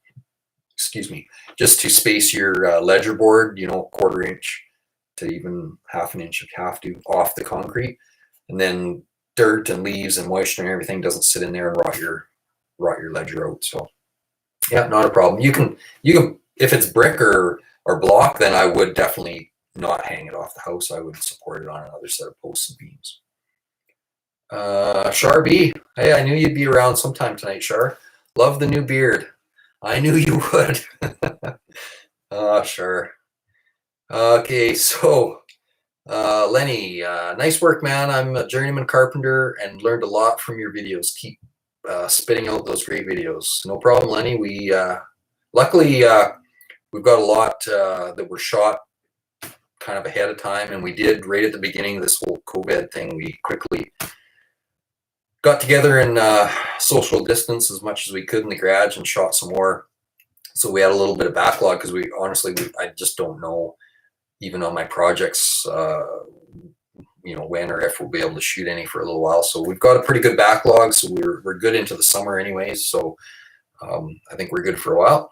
excuse me, just to space your ledger board, you know, 1/4 inch to even 1/2 inch if you have to off the concrete. And then dirt and leaves and moisture and everything doesn't sit in there and rot your ledger out. So yeah, not a problem. You can if it's brick or block, then I would definitely not hang it off the house. I would support it on another set of posts and beams. Shar B, hey, I knew you'd be around sometime tonight, Shar. Love the new beard. I knew you would. Sure. Okay, so Lenny, nice work, man. I'm a journeyman carpenter and learned a lot from your videos. Keep spitting out those great videos. No problem, Lenny. We luckily we've got a lot that were shot kind of ahead of time, and we did right at the beginning of this whole COVID thing. We quickly got together and social distance as much as we could in the garage and shot some more. So we had a little bit of backlog because I just don't know, even on my projects, you know, when or if we'll be able to shoot any for a little while. So we've got a pretty good backlog. So we're good into the summer anyways. So I think we're good for a while.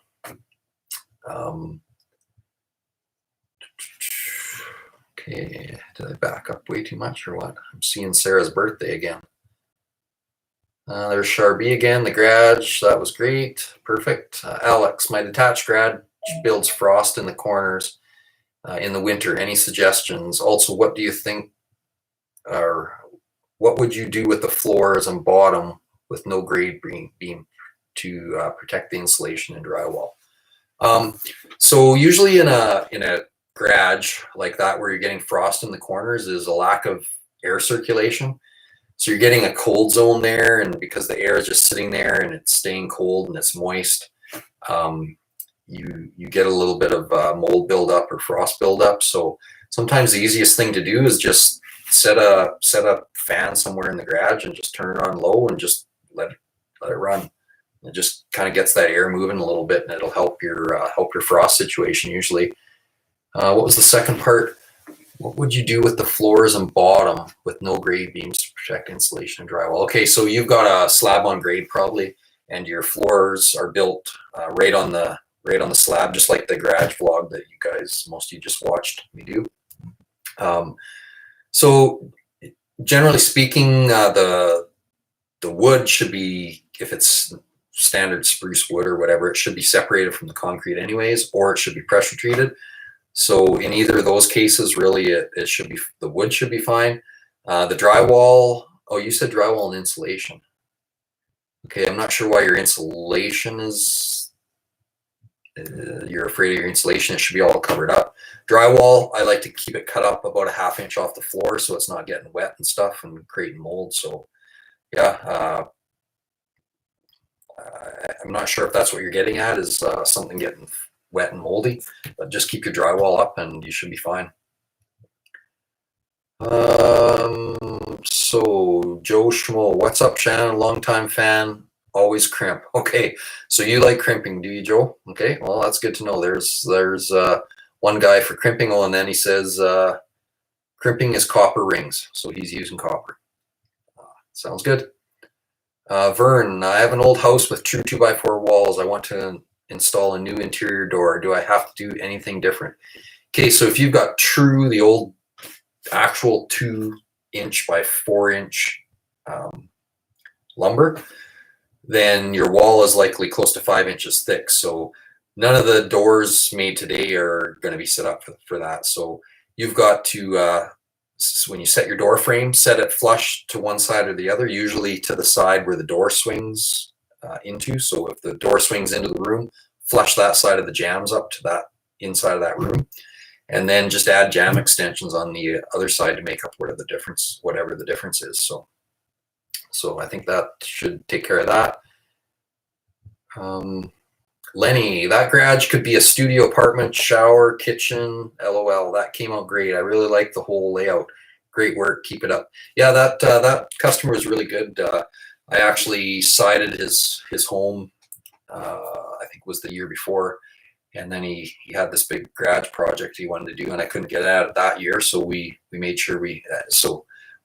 Okay, did I back up way too much or what? I'm seeing Sarah's birthday again. There's Charby again, the garage. That was great. Perfect. Alex, my detached garage builds frost in the corners in the winter. Any suggestions? Also, what do you think, or what would you do with the floors and bottom with no grade beam to protect the insulation and drywall? So usually in a garage like that where you're getting frost in the corners is a lack of air circulation. So you're getting a cold zone there, and because the air is just sitting there and it's staying cold and it's moist, you get a little bit of mold buildup or frost buildup. So sometimes the easiest thing to do is just set a fan somewhere in the garage and just turn it on low and just let it run. It just kind of gets that air moving a little bit, and it'll help your frost situation usually. What was the second part? What would you do with the floors and bottom with no grade beams to protect insulation and drywall? Okay, so you've got a slab on grade probably, and your floors are built right on the slab, just like the garage vlog that most of you just watched me do. So generally speaking, the wood should be, if it's standard spruce wood or whatever, it should be separated from the concrete anyways, or it should be pressure treated. So in either of those cases, really, it should be, the wood should be fine. The drywall, oh, you said drywall and insulation. Okay, I'm not sure why your insulation is, you're afraid of your insulation. It should be all covered up. Drywall, I like to keep it cut up about a ½ inch off the floor so it's not getting wet and stuff and creating mold. So yeah, I'm not sure if that's what you're getting at, is something getting wet and moldy, but just keep your drywall up and you should be fine. So Joe Schmo, what's up, Shannon? Longtime fan, always crimp. Okay, so you like crimping, do you, Joe? Okay, well, that's good to know. There's one guy for crimping, and then he says crimping is copper rings, so he's using copper. Sounds good. Vern, I have an old house with true 2x4 walls. I want to install a new interior door. Do I have to do anything different? Okay, so if you've got true, the old actual 2-inch by 4-inch lumber, then your wall is likely close to 5 inches thick. So none of the doors made today are going to be set up for that. So you've got to, when you set your door frame, set it flush to one side or the other, usually to the side where the door swings into. So if the door swings into the room, flush that side of the jambs up to that inside of that room, and then just add jamb extensions on the other side to make up whatever the difference is. So I think that should take care of that. Lenny, that garage could be a studio apartment, shower, kitchen, LOL. That came out great. I really like the whole layout. Great work. Keep it up. Yeah, that customer is really good. I actually sided his home, I think it was the year before. And then he had this big garage project he wanted to do, and I couldn't get it out that year. So we made sure we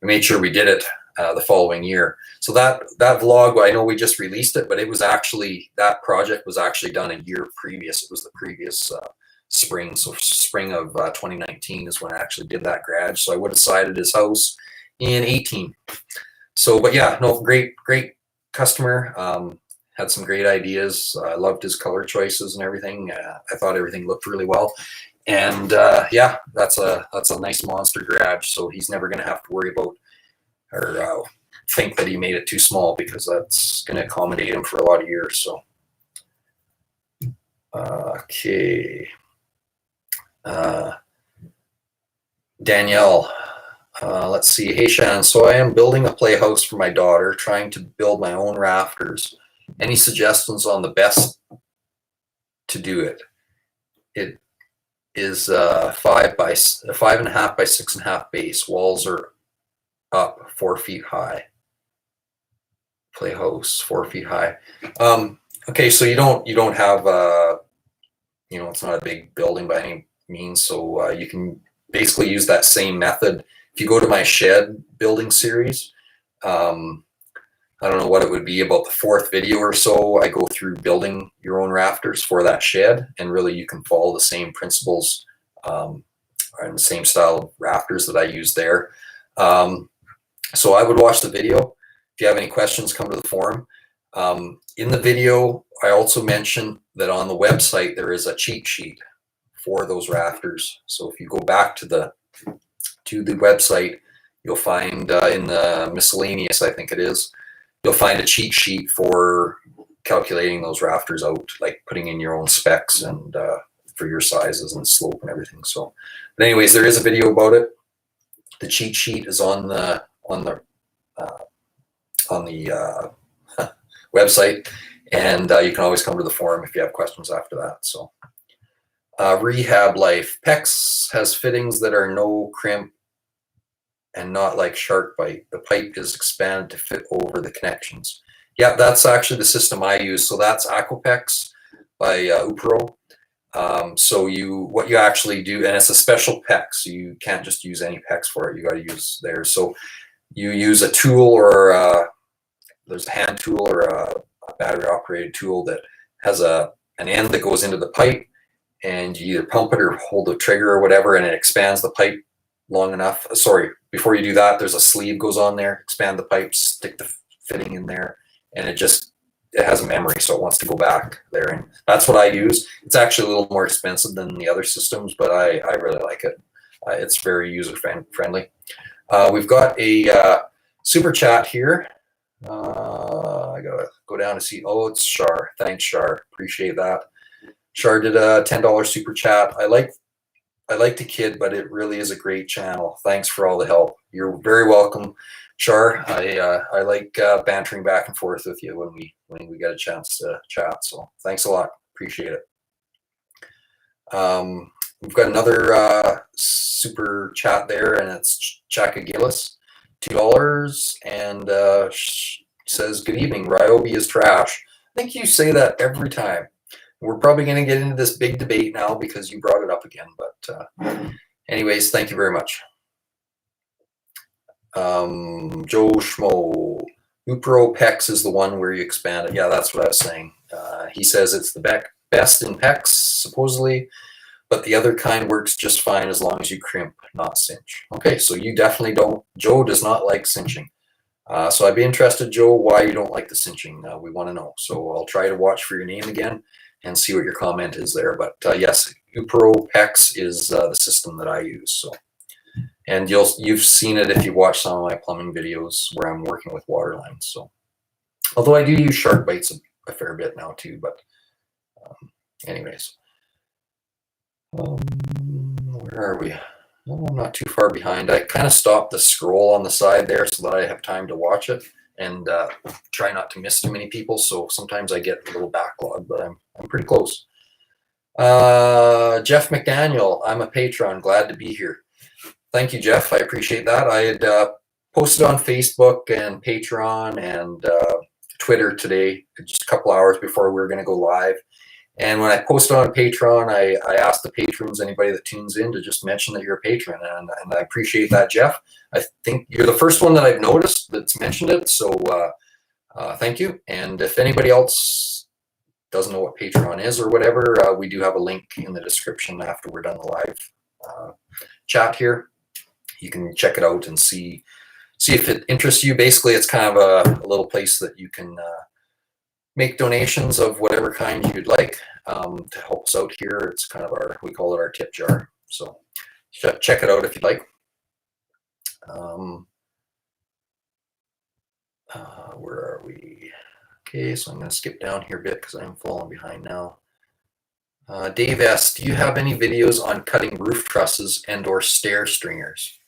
did it the following year. So that vlog, I know we just released it, but it was actually, that project was actually done a year previous. It was the previous spring. So spring of 2019 is when I actually did that garage. So I would have sided his house in 18. So, but yeah, no, great customer. Had some great ideas. I loved his color choices and everything. I thought everything looked really well. And yeah, that's a nice monster garage. So he's never going to have to worry about or think that he made it too small, because that's going to accommodate him for a lot of years. So, okay. Danielle, let's see. Hey, Shannon. So I am building a playhouse for my daughter, trying to build my own rafters. Any suggestions on the best to do it? It is 5.5 by 6.5 base. Walls are up 4 feet high. Playhouse 4 feet high. Okay, so you don't have it's not a big building by any means, so you can basically use that same method. If you go to my shed building series, I don't know what it would be, about the 4th video or so, I go through building your own rafters for that shed, and really you can follow the same principles and the same style of rafters that I use there. So I would watch the video. If you have any questions, come to the forum. In the video, I also mentioned that on the website there is a cheat sheet for those rafters. So if you go back to the website, you'll find in the miscellaneous, I think it is, you'll find a cheat sheet for calculating those rafters out, like putting in your own specs and for your sizes and slope and everything. So, but anyways, there is a video about it. The cheat sheet is on the website, and you can always come to the forum if you have questions after that. So rehab life. PEX has fittings that are no crimp and not like shark bite. The pipe is expanded to fit over the connections. Yeah, that's actually the system I use. So that's Aquapex by Upro. So what you actually do, and it's a special PEX. You can't just use any PEX for it. You got to use theirs. So you use a tool, or there's a hand tool or a battery operated tool that has an end that goes into the pipe, and you either pump it or hold the trigger or whatever, and it expands the pipe long enough. Sorry, before you do that, there's a sleeve goes on there, expand the pipe, stick the fitting in there, and it has a memory, so it wants to go back there. And that's what I use. It's actually a little more expensive than the other systems, but I really like it. It's very user friendly. We've got a super chat here. I gotta go down to see. Oh, it's Shar. Thanks, Shar. Appreciate that. Shar did a $10 super chat. I like the kid, but it really is a great channel. Thanks for all the help. You're very welcome, Shar. I like bantering back and forth with you when we get a chance to chat. So thanks a lot. Appreciate it. We've got another super chat there, and it's Chaka Gillis, $2, and says, "Good evening. Ryobi is trash." I think you say that every time. We're probably going to get into this big debate now because you brought it up again. But anyways, thank you very much. Joe Schmo, Upro PEX is the one where you expand it. Yeah, that's what I was saying. He says it's the best in PEX, supposedly, but the other kind works just fine as long as you crimp, not cinch. Okay, so you definitely don't. Joe does not like cinching. So I'd be interested, Joe, why you don't like the cinching. We want to know. So I'll try to watch for your name again and see what your comment is there. But yes, Upro PEX is the system that I use. So, and you've seen it if you watch some of my plumbing videos where I'm working with water lines. So, although I do use shark bites a fair bit now too. But anyways, where are we? Oh, I'm not too far behind. I kind of stopped the scroll on the side there so that I have time to watch it and try not to miss too many people. So sometimes I get a little backlog, but I'm pretty close. Jeff McDaniel, I'm a patron. Glad to be here. Thank you, Jeff. I appreciate that. I had posted on Facebook and Patreon and Twitter today, just a couple hours before we were going to go live. And when I posted on Patreon, I asked the patrons, anybody that tunes in, to just mention that you're a patron. And I appreciate that, Jeff. I think you're the first one that I've noticed that's mentioned it. So thank you. And if anybody else doesn't know what Patreon is or whatever, we do have a link in the description after we're done the live chat here. You can check it out and see if it interests you. Basically, it's kind of a little place that you can make donations of whatever kind you'd like to help us out here. It's kind of we call it our tip jar. So check it out if you'd like. Where are we? Okay, so I'm going to skip down here a bit because I'm falling behind now. Dave S., do you have any videos on cutting roof trusses and or stair stringers?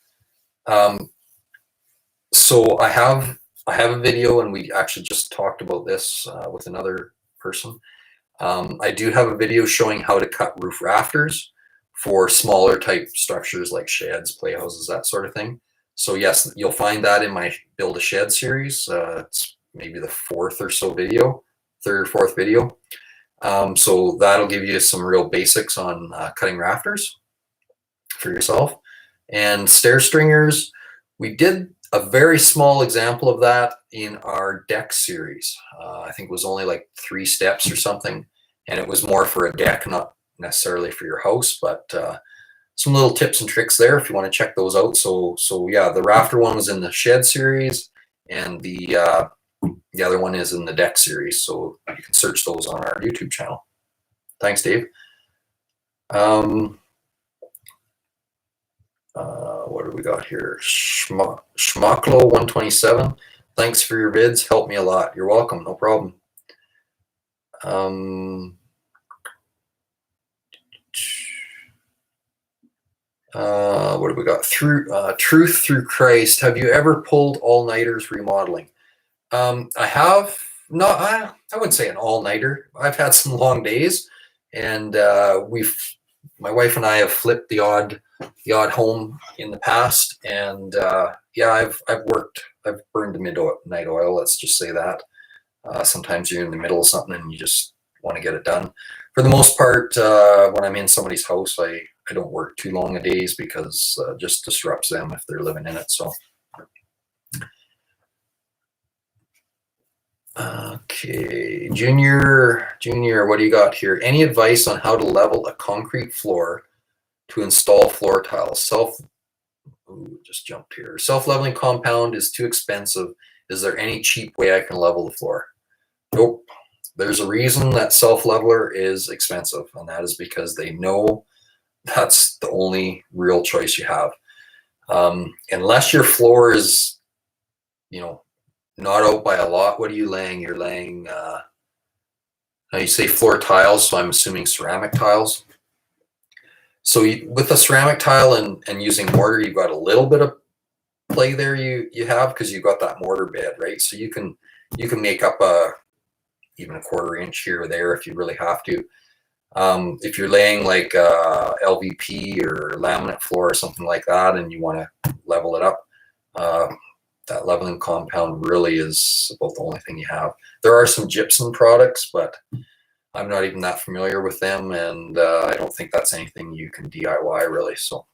So I have a video, and we actually just talked about this with another person. I do have a video showing how to cut roof rafters for smaller type structures like sheds, playhouses, that sort of thing. So yes, you'll find that in my Build a Shed series. It's maybe the third or fourth video. So that'll give you some real basics on cutting rafters for yourself. And stair stringers, we did a very small example of that in our deck series. I think it was only like 3 steps or something, and it was more for a deck, not necessarily for your house, but some little tips and tricks there if you want to check those out. So yeah, the rafter one was in the shed series, and the other one is in the deck series. So you can search those on our YouTube channel. Thanks, Dave. What do we got here? Schmucklo 127. Thanks for your vids. Help me a lot. You're welcome. No problem. What do we got? Truth through Christ. Have you ever pulled all-nighters remodeling? I have not, I wouldn't say an all-nighter. I've had some long days, and my wife and I have flipped the odd home in the past, and yeah, I've burned the midnight oil. Let's just say that. Sometimes you're in the middle of something and you just want to get it done. For the most part, when I'm in somebody's house, I don't work too long a days because it just disrupts them if they're living in it. So. Okay, Junior, what do you got here? Any advice on how to level a concrete floor to install floor tiles? Just jumped here. Self-leveling compound is too expensive. Is there any cheap way I can level the floor? Nope. There's a reason that self-leveler is expensive, and that is because they know that's the only real choice you have. Unless your floor is, not out by a lot. What are you laying? You're laying, now you say floor tiles, so I'm assuming ceramic tiles. So with a ceramic tile and using mortar, you've got a little bit of play there you have because you've got that mortar bed, right? So you can make up even a 1/4 inch here or there if you really have to. If you're laying like LVP or laminate floor or something like that and you want to level it up, that leveling compound really is about the only thing you have. There are some gypsum products, but I'm not even that familiar with them, and I don't think that's anything you can DIY really. So,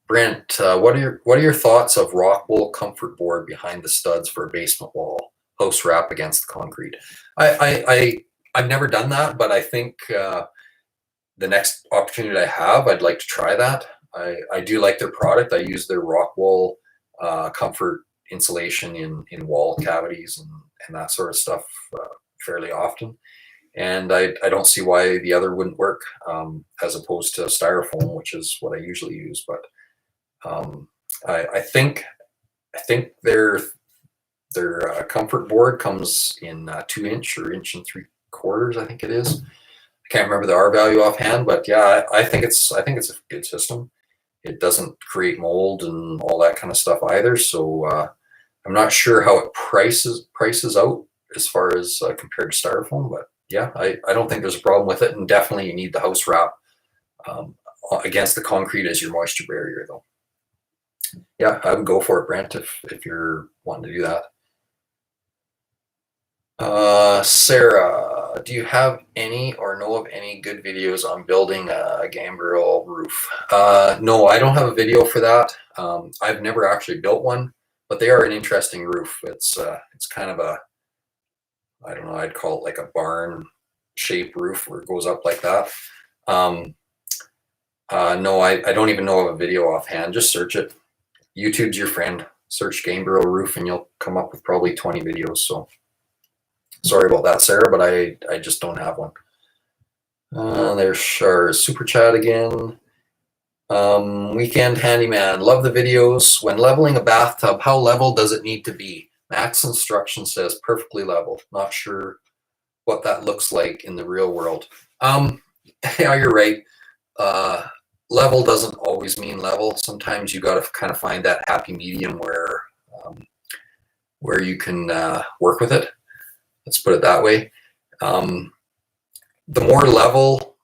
Brent, what are your thoughts of rock wool comfort board behind the studs for a basement wall, house wrap against the concrete? I've never done that, but I think the next opportunity I have, I'd like to try that. I do like their product. I use their rock wool comfort insulation in wall cavities and that sort of stuff fairly often. And I don't see why the other wouldn't work as opposed to styrofoam, which is what I usually use. But I think their comfort board comes in 2 inch or 1 3/4. I think it is. I can't remember the R value offhand, but yeah, I think it's a good system. It doesn't create mold and all that kind of stuff either. So I'm not sure how it prices out as far as compared to styrofoam, but yeah, I don't think there's a problem with it. And definitely you need the house wrap against the concrete as your moisture barrier though. Yeah, I would go for it, Brent, if you're wanting to do that. Sarah, do you have any or know of any good videos on building a gambrel roof? No, I don't have a video for that. I've never actually built one, but they are an interesting roof. It's kind of I don't know, I'd call it like a barn shaped roof where it goes up like that. No, I don't even know of a video offhand. Just search it. YouTube's your friend. Search gambrel roof and you'll come up with probably 20 videos. So sorry about that, Sarah, but I just don't have one. There's our super chat again. Weekend handyman, love the videos. When leveling a bathtub, how level does it need to be? Max instruction says perfectly level. Not sure what that looks like in the real world. Yeah, you're right. Level doesn't always mean level. Sometimes you got to kind of find that happy medium where you can work with it. Let's put it that way. The more level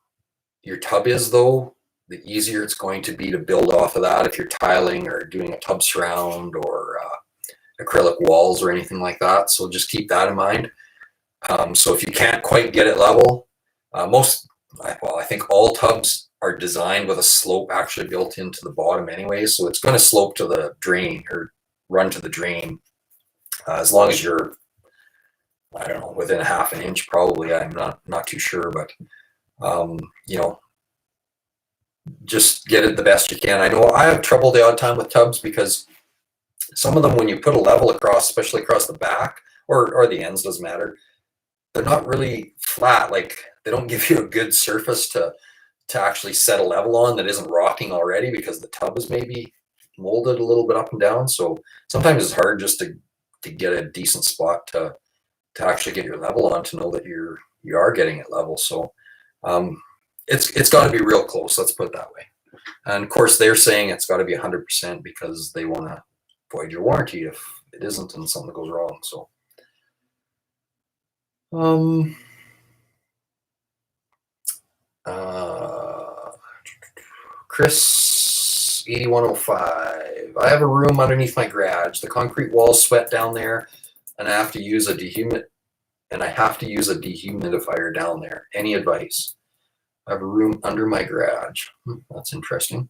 your tub is, though, the easier it's going to be to build off of that if you're tiling or doing a tub surround or acrylic walls or anything like that. So just keep that in mind. So if you can't quite get it level, I think all tubs are designed with a slope actually built into the bottom anyway. So it's going to slope to the drain or run to the drain as long as you're, I don't know, within 1/2 inch probably. I'm not too sure, but just get it the best you can. I know I have trouble the odd time with tubs because some of them, when you put a level across, especially across the back or the ends, doesn't matter, they're not really flat. Like they don't give you a good surface to actually set a level on that isn't rocking already because the tub is maybe molded a little bit up and down. So sometimes it's hard just to get a decent spot to actually get your level on, to know that you are getting it level. So it's got to be real close. Let's put it that way. And of course, they're saying it's got to be 100% because they want to void your warranty if it isn't and something goes wrong. So, Chris 8105. I have a room underneath my garage. The concrete walls sweat down there, and I have to use a dehumidifier down there. Any advice? I have a room under my garage. That's interesting.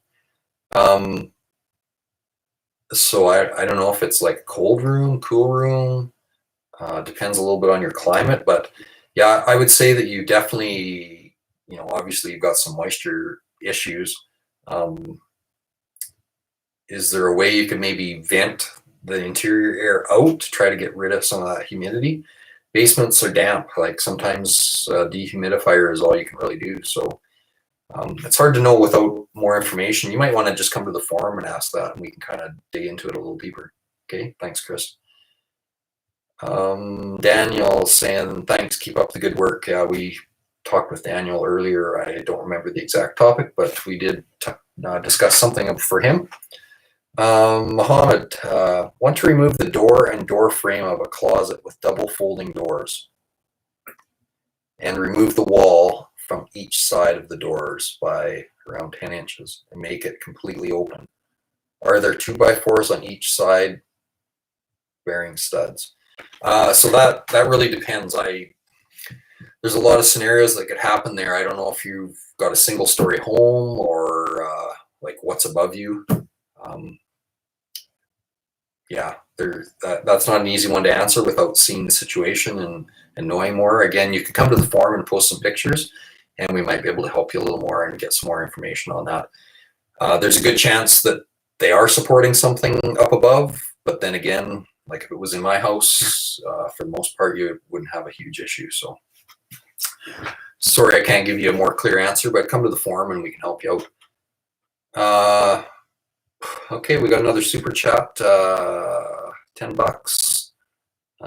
So I don't know if it's like cold room, cool room. Depends a little bit on your climate, but yeah, I would say that you definitely, obviously you've got some moisture issues. Is there a way you could maybe vent the interior air out to try to get rid of some of that humidity? Basements are damp. Like sometimes dehumidifier is all you can really do. So it's hard to know without more information. You might want to just come to the forum and ask that, and we can kind of dig into it a little deeper. Okay, thanks, Chris. Daniel saying, thanks, keep up the good work. Yeah, we talked with Daniel earlier. I don't remember the exact topic, but we did discuss something for him. Mohammed, want to remove the door and door frame of a closet with double folding doors and remove the wall from each side of the doors by around 10 inches and make it completely open. Are there 2x4s on each side bearing studs? So that really depends. There's a lot of scenarios that could happen there. I don't know if you've got a single story home or like what's above you. Yeah, that's not an easy one to answer without seeing the situation and knowing more. Again, you can come to the forum and post some pictures, and we might be able to help you a little more and get some more information on that. There's a good chance that they are supporting something up above, but then again, like if it was in my house, for the most part, you wouldn't have a huge issue. So sorry, I can't give you a more clear answer, but come to the forum and we can help you out. Okay, we got another super chat, $10.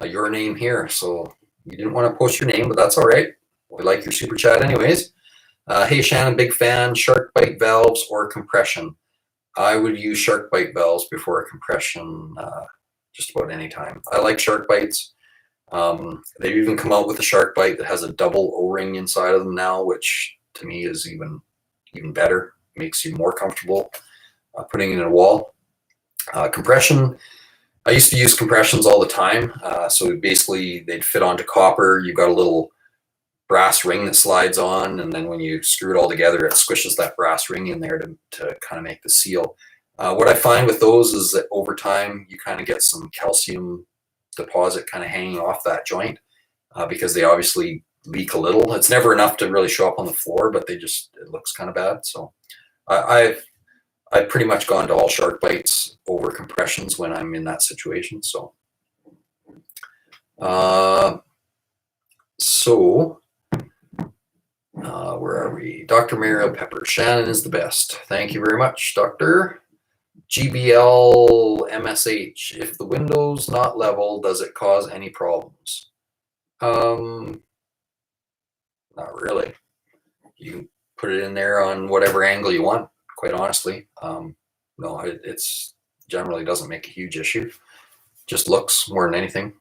Your name here, so you didn't want to post your name, but that's all right. We like your super chat anyways. Hey Shannon, big fan, shark bite valves or compression? I would use shark bite valves before a compression just about any time. I like shark bites. They've even come out with a shark bite that has a double O-ring inside of them now, which to me is even better, makes you more comfortable putting it in a wall. Compression, I used to use compressions all the time. So basically they'd fit onto copper. You've got a little brass ring that slides on, and then when you screw it all together, it squishes that brass ring in there to kind of make the seal. What I find with those is that over time you kind of get some calcium deposit kind of hanging off that joint because they obviously leak a little. It's never enough to really show up on the floor, but it looks kind of bad. So I've pretty much gone to all shark bites over compressions when I'm in that situation. So, where are we? Dr. Mario Pepper. Shannon is the best. Thank you very much, Doctor. GBL MSH. If the window's not level, does it cause any problems? Not really. You can put it in there on whatever angle you want, quite honestly. No, it's generally doesn't make a huge issue. Just looks more than anything.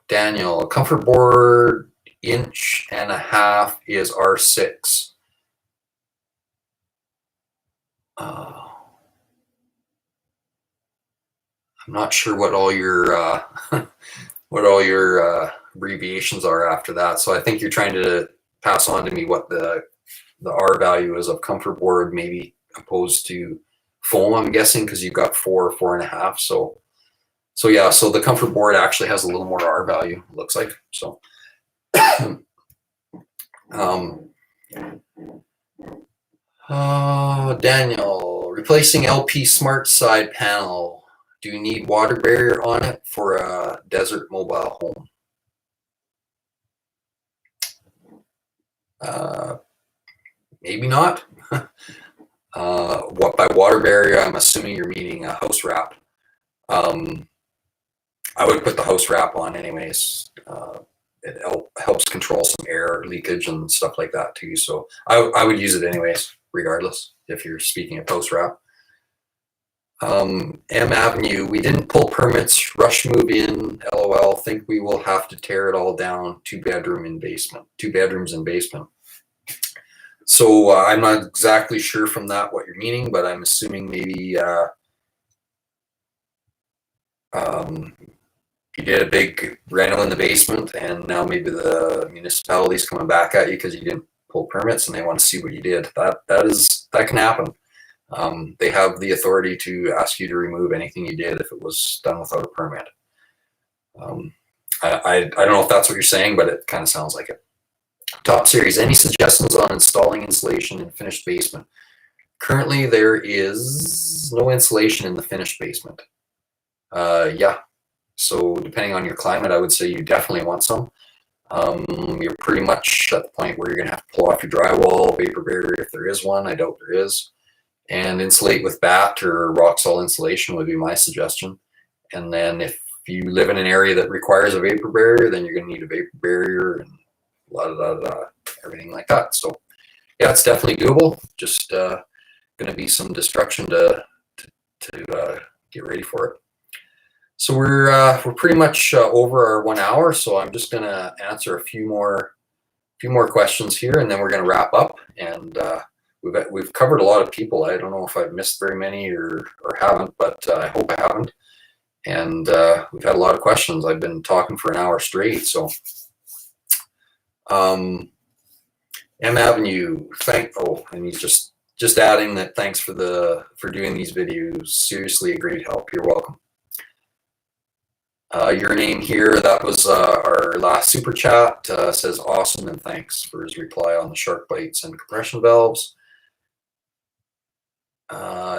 Daniel, comfort board 1.5 inches is R6. I'm not sure what all your abbreviations are after that. So I think you're trying to pass on to me what the R value is of comfort board, maybe opposed to foam, I'm guessing, because you've got 4.5. So yeah, so the comfort board actually has a little more R value, it looks like. So Daniel, replacing LP Smart side panel. Do you need water barrier on it for a desert mobile home? Maybe not. What by water barrier, I'm assuming you're meaning a house wrap. I would put the house wrap on anyways. It helps control some air leakage and stuff like that too. So I would use it anyways, regardless if you're speaking of house wrap. M Avenue, we didn't pull permits, rush move in, LOL, think we will have to tear it all down, 2-bedroom in basement, 2 bedrooms in basement. So I'm not exactly sure from that what you're meaning, but I'm assuming maybe you did a big reno in the basement and now maybe the municipality's coming back at you because you didn't pull permits and they want to see what you did. That can happen. They have the authority to ask you to remove anything you did if it was done without a permit. I don't know if that's what you're saying, but it kind of sounds like it. Top series, any suggestions on installing insulation in finished basement? Currently, there is no insulation in the finished basement. Yeah, so depending on your climate, I would say you definitely want some. You're pretty much at the point where you're going to have to pull off your drywall, vapor barrier if there is one. I doubt there is. And insulate with bat or rock salt insulation would be my suggestion. And then if you live in an area that requires a vapor barrier, then you're going to need a vapor barrier and everything like that. So yeah, it's definitely doable. Just going to be some destruction to get ready for it. So we're pretty much over our 1 hour. So I'm just going to answer a few more questions here, and then we're going to wrap up. And we've covered a lot of people. I don't know if I've missed very many or haven't, but I hope I haven't. And we've had a lot of questions. I've been talking for an hour straight. So M Avenue, and he's just adding that thanks for doing these videos. Seriously, a great help. You're welcome. Your name here, that was our last super chat, says awesome and thanks for his reply on the shark bites and compression valves.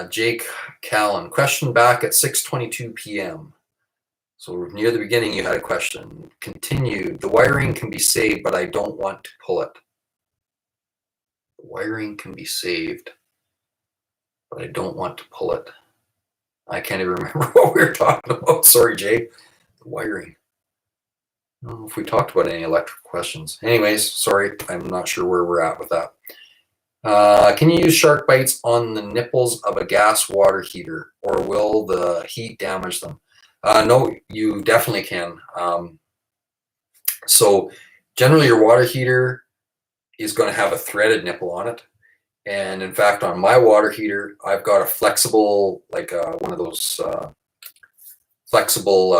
Jake Callan, question back at 6:22 p.m. So near the beginning you had a question. Continued, the wiring can be saved, but I don't want to pull it. The wiring can be saved, but I don't want to pull it. I can't even remember what we were talking about. Sorry, Jake. The wiring. I don't know if we talked about any electrical questions. Anyways, sorry, I'm not sure where we're at with that. Can you use shark bites on the nipples of a gas water heater, or will the heat damage them? No, you definitely can. So generally your water heater is going to have a threaded nipple on it. And in fact, on my water heater, I've got a flexible, like one of those flexible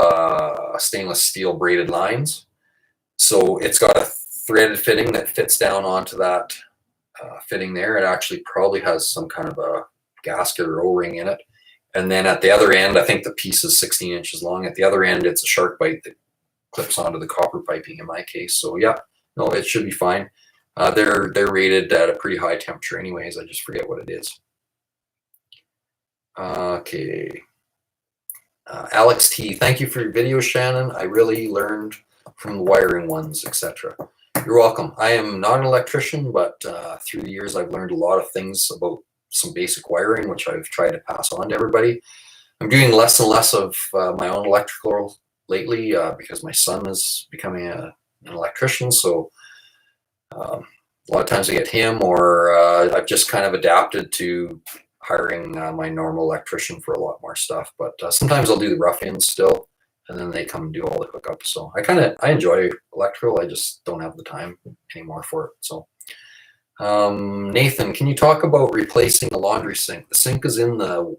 stainless steel braided lines. So it's got a threaded fitting that fits down onto that fitting there. It actually probably has some kind of a gasket or O-ring in it. And then at the other end, I think the piece is 16 inches long. At the other end, it's a shark bite that clips onto the copper piping in my case. So yeah, no, it should be fine. They're rated at a pretty high temperature anyways. I just forget what it is. Okay. Alex T, thank you for your video, Shannon. I really learned from the wiring ones, etc. You're welcome. I am not an electrician, but through the years, I've learned a lot of things about some basic wiring, which I've tried to pass on to everybody. I'm doing less and less of my own electrical lately because my son is becoming an electrician. So a lot of times I get him, or I've just kind of adapted to hiring my normal electrician for a lot more stuff. But sometimes I'll do the rough ends still, and then they come and do all the hookups. So I enjoy electrical. I just don't have the time anymore for it. So Nathan, can you talk about replacing the laundry sink? The sink is in the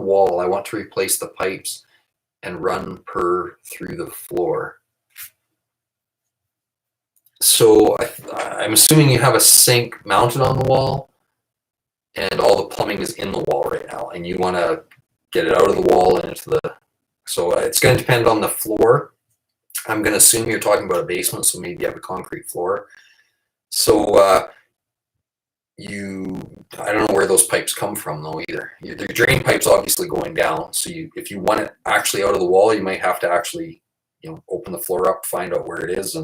wall. I want to replace the pipes and run through the floor. So I'm assuming you have a sink mounted on the wall and all the plumbing is in the wall right now, and you want to get it out of the wall and into the, so it's going to depend on the floor. I'm going to assume you're talking about a basement, so maybe you have a concrete floor. So I don't know where those pipes come from though either. Your drain pipe's obviously going down, so if you want it actually out of the wall, you might have to actually open the floor up, find out where it is,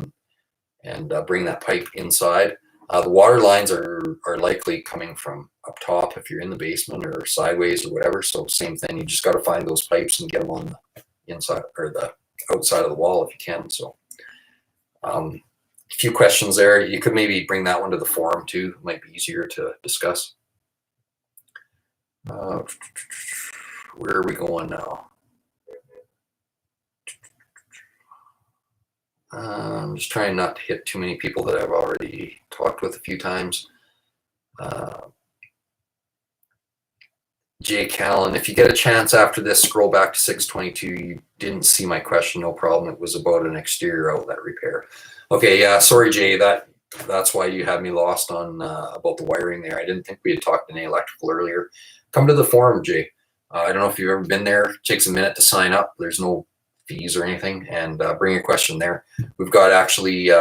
and bring that pipe inside. The water lines are likely coming from up top if you're in the basement, or sideways or whatever. So same thing, you just got to find those pipes and get them on the inside or the outside of the wall if you can. So a few questions there. You could maybe bring that one to the forum too. It might be easier to discuss. Where are we going now? I'm just trying not to hit too many people that I've already talked with a few times. Jay Callan, if you get a chance after this, scroll back to 622. You didn't see my question, no problem. It was about an exterior outlet repair. Okay, yeah, sorry, Jay. That's why you had me lost on about the wiring there. I didn't think we had talked any electrical earlier. Come to the forum, Jay. I don't know if you've ever been there. It takes a minute to sign up. There's no fees or anything, and bring your question there. We've got actually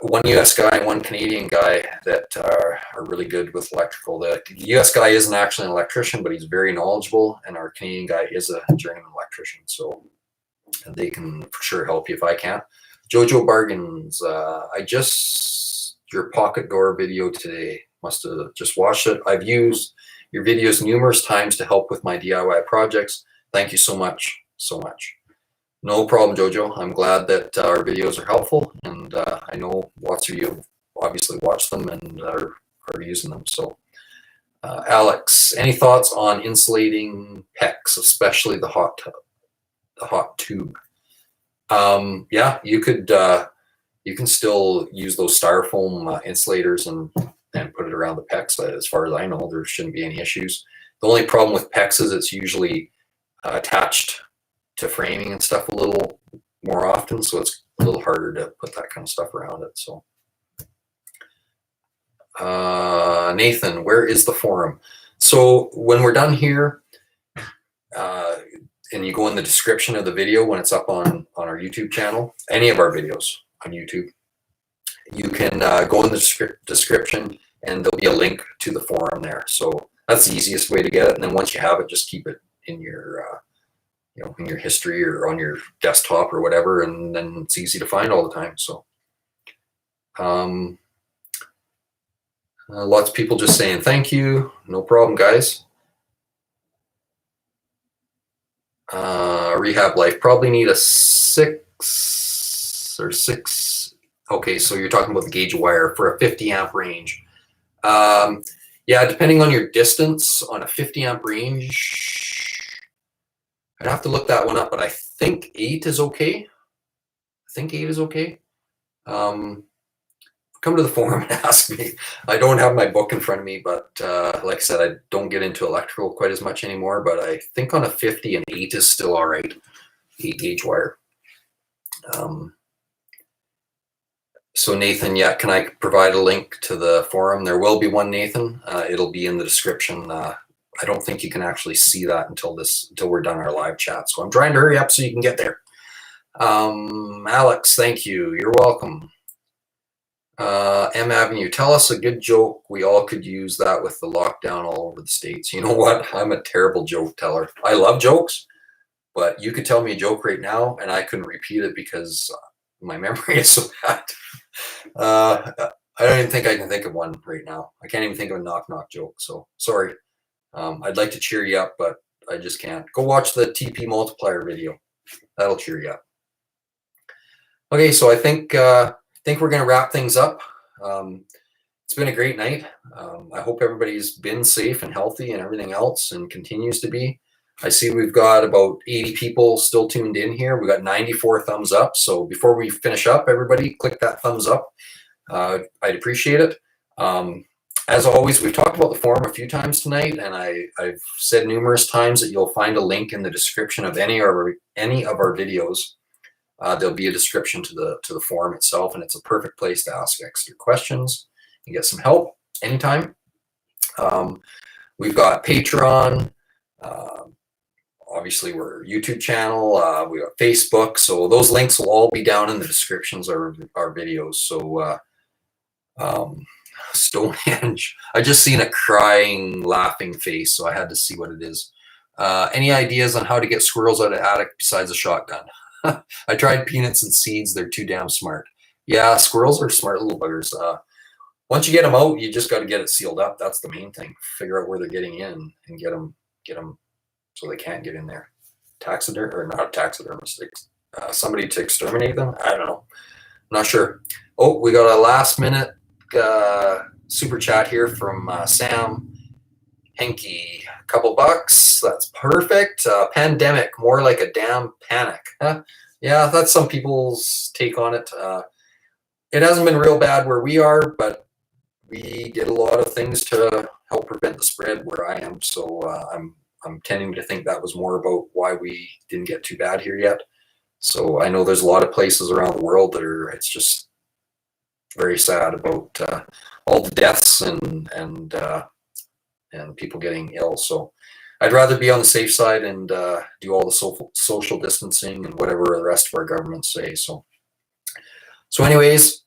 one US guy and one Canadian guy that are really good with electrical. The US guy isn't actually an electrician, but he's very knowledgeable, and our Canadian guy is a journeyman electrician, so they can for sure help you if I can't. Jojo Bargains, your pocket door video today. Must have just watched it. I've used your videos numerous times to help with my DIY projects. Thank you so much, so much. No problem, Jojo. I'm glad that our videos are helpful, and I know lots of you obviously watch them and are using them. So, Alex, any thoughts on insulating PEX, especially the hot tube? Yeah, you can still use those styrofoam insulators and put it around the PEX. As far as I know, there shouldn't be any issues. The only problem with PEX is it's usually attached to framing and stuff a little more often, so it's a little harder to put that kind of stuff around it. So Nathan, where is the forum? So when we're done here, and you go in the description of the video when it's up on our YouTube channel, any of our videos on YouTube, you can go in the description and there'll be a link to the forum there. So that's the easiest way to get it, and then once you have it, just keep it in your in your history or on your desktop or whatever, and then it's easy to find all the time. So lots of people just saying thank you. No problem, guys. Rehab life, probably need a 6 or 6. Okay, so you're talking about the gauge wire for a 50 amp range. Yeah, depending on your distance on a 50 amp range, I'd have to look that one up, but I think 8 is okay. Come to the forum and ask me. I don't have my book in front of me, but like I said, I don't get into electrical quite as much anymore, but I think on a 50, an 8 is still all right. 8 gauge wire. So Nathan, yeah, can I provide a link to the forum? There will be one, Nathan. It'll be in the description. I don't think you can actually see that until we're done our live chat. So I'm trying to hurry up so you can get there. Alex, thank you. You're welcome. M Avenue, tell us a good joke. We all could use that with the lockdown all over the States. You know what? I'm a terrible joke teller. I love jokes, but you could tell me a joke right now and I couldn't repeat it because my memory is so bad. I don't even think I can think of one right now. I can't even think of a knock joke. So sorry. I'd like to cheer you up, but I just can't. Go watch the TP multiplier video. That'll cheer you up. Okay, so I think we're going to wrap things up. It's been a great night. I hope everybody's been safe and healthy and everything else and continues to be. I see we've got about 80 people still tuned in here. We got 94 thumbs up. So before we finish up, everybody click that thumbs up. I'd appreciate it. As always, we've talked about the forum a few times tonight, and I've said numerous times that you'll find a link in the description of any of our videos. There'll be a description to the forum itself, and it's a perfect place to ask extra questions and get some help anytime. We've got Patreon. Obviously, we're a YouTube channel. We got Facebook. So those links will all be down in the descriptions of our videos. So Stonehenge. I just seen a crying, laughing face, so I had to see what it is. Any ideas on how to get squirrels out of attic besides a shotgun? I tried peanuts and seeds. They're too damn smart. Yeah, squirrels are smart little buggers. Once you get them out, you just got to get it sealed up. That's the main thing. Figure out where they're getting in and get them so they can't get in there. Taxiderm or not taxidermist. Somebody to exterminate them. I don't know. I'm not sure. Oh, we got a last minute super chat here from Sam. Hanky, a couple bucks. That's perfect. Pandemic, more like a damn panic. Huh? Yeah, that's some people's take on it. It hasn't been real bad where we are, but we did a lot of things to help prevent the spread where I am. So I'm tending to think that was more about why we didn't get too bad here yet. So I know there's a lot of places around the world that are. It's just very sad about all the deaths and people getting ill. So I'd rather be on the safe side and do all the social distancing and whatever the rest of our governments say. So anyways,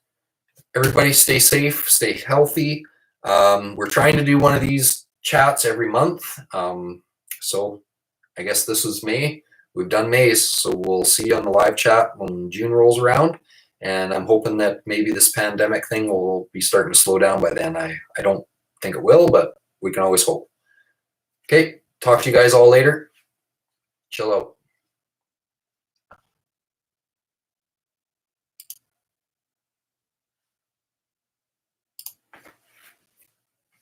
everybody stay safe, stay healthy. We're trying to do one of these chats every month. So I guess this is May. We've done May's, so we'll see you on the live chat when June rolls around. And I'm hoping that maybe this pandemic thing will be starting to slow down by then. I don't think it will, but we can always hope. Okay, talk to you guys all later. Chill out.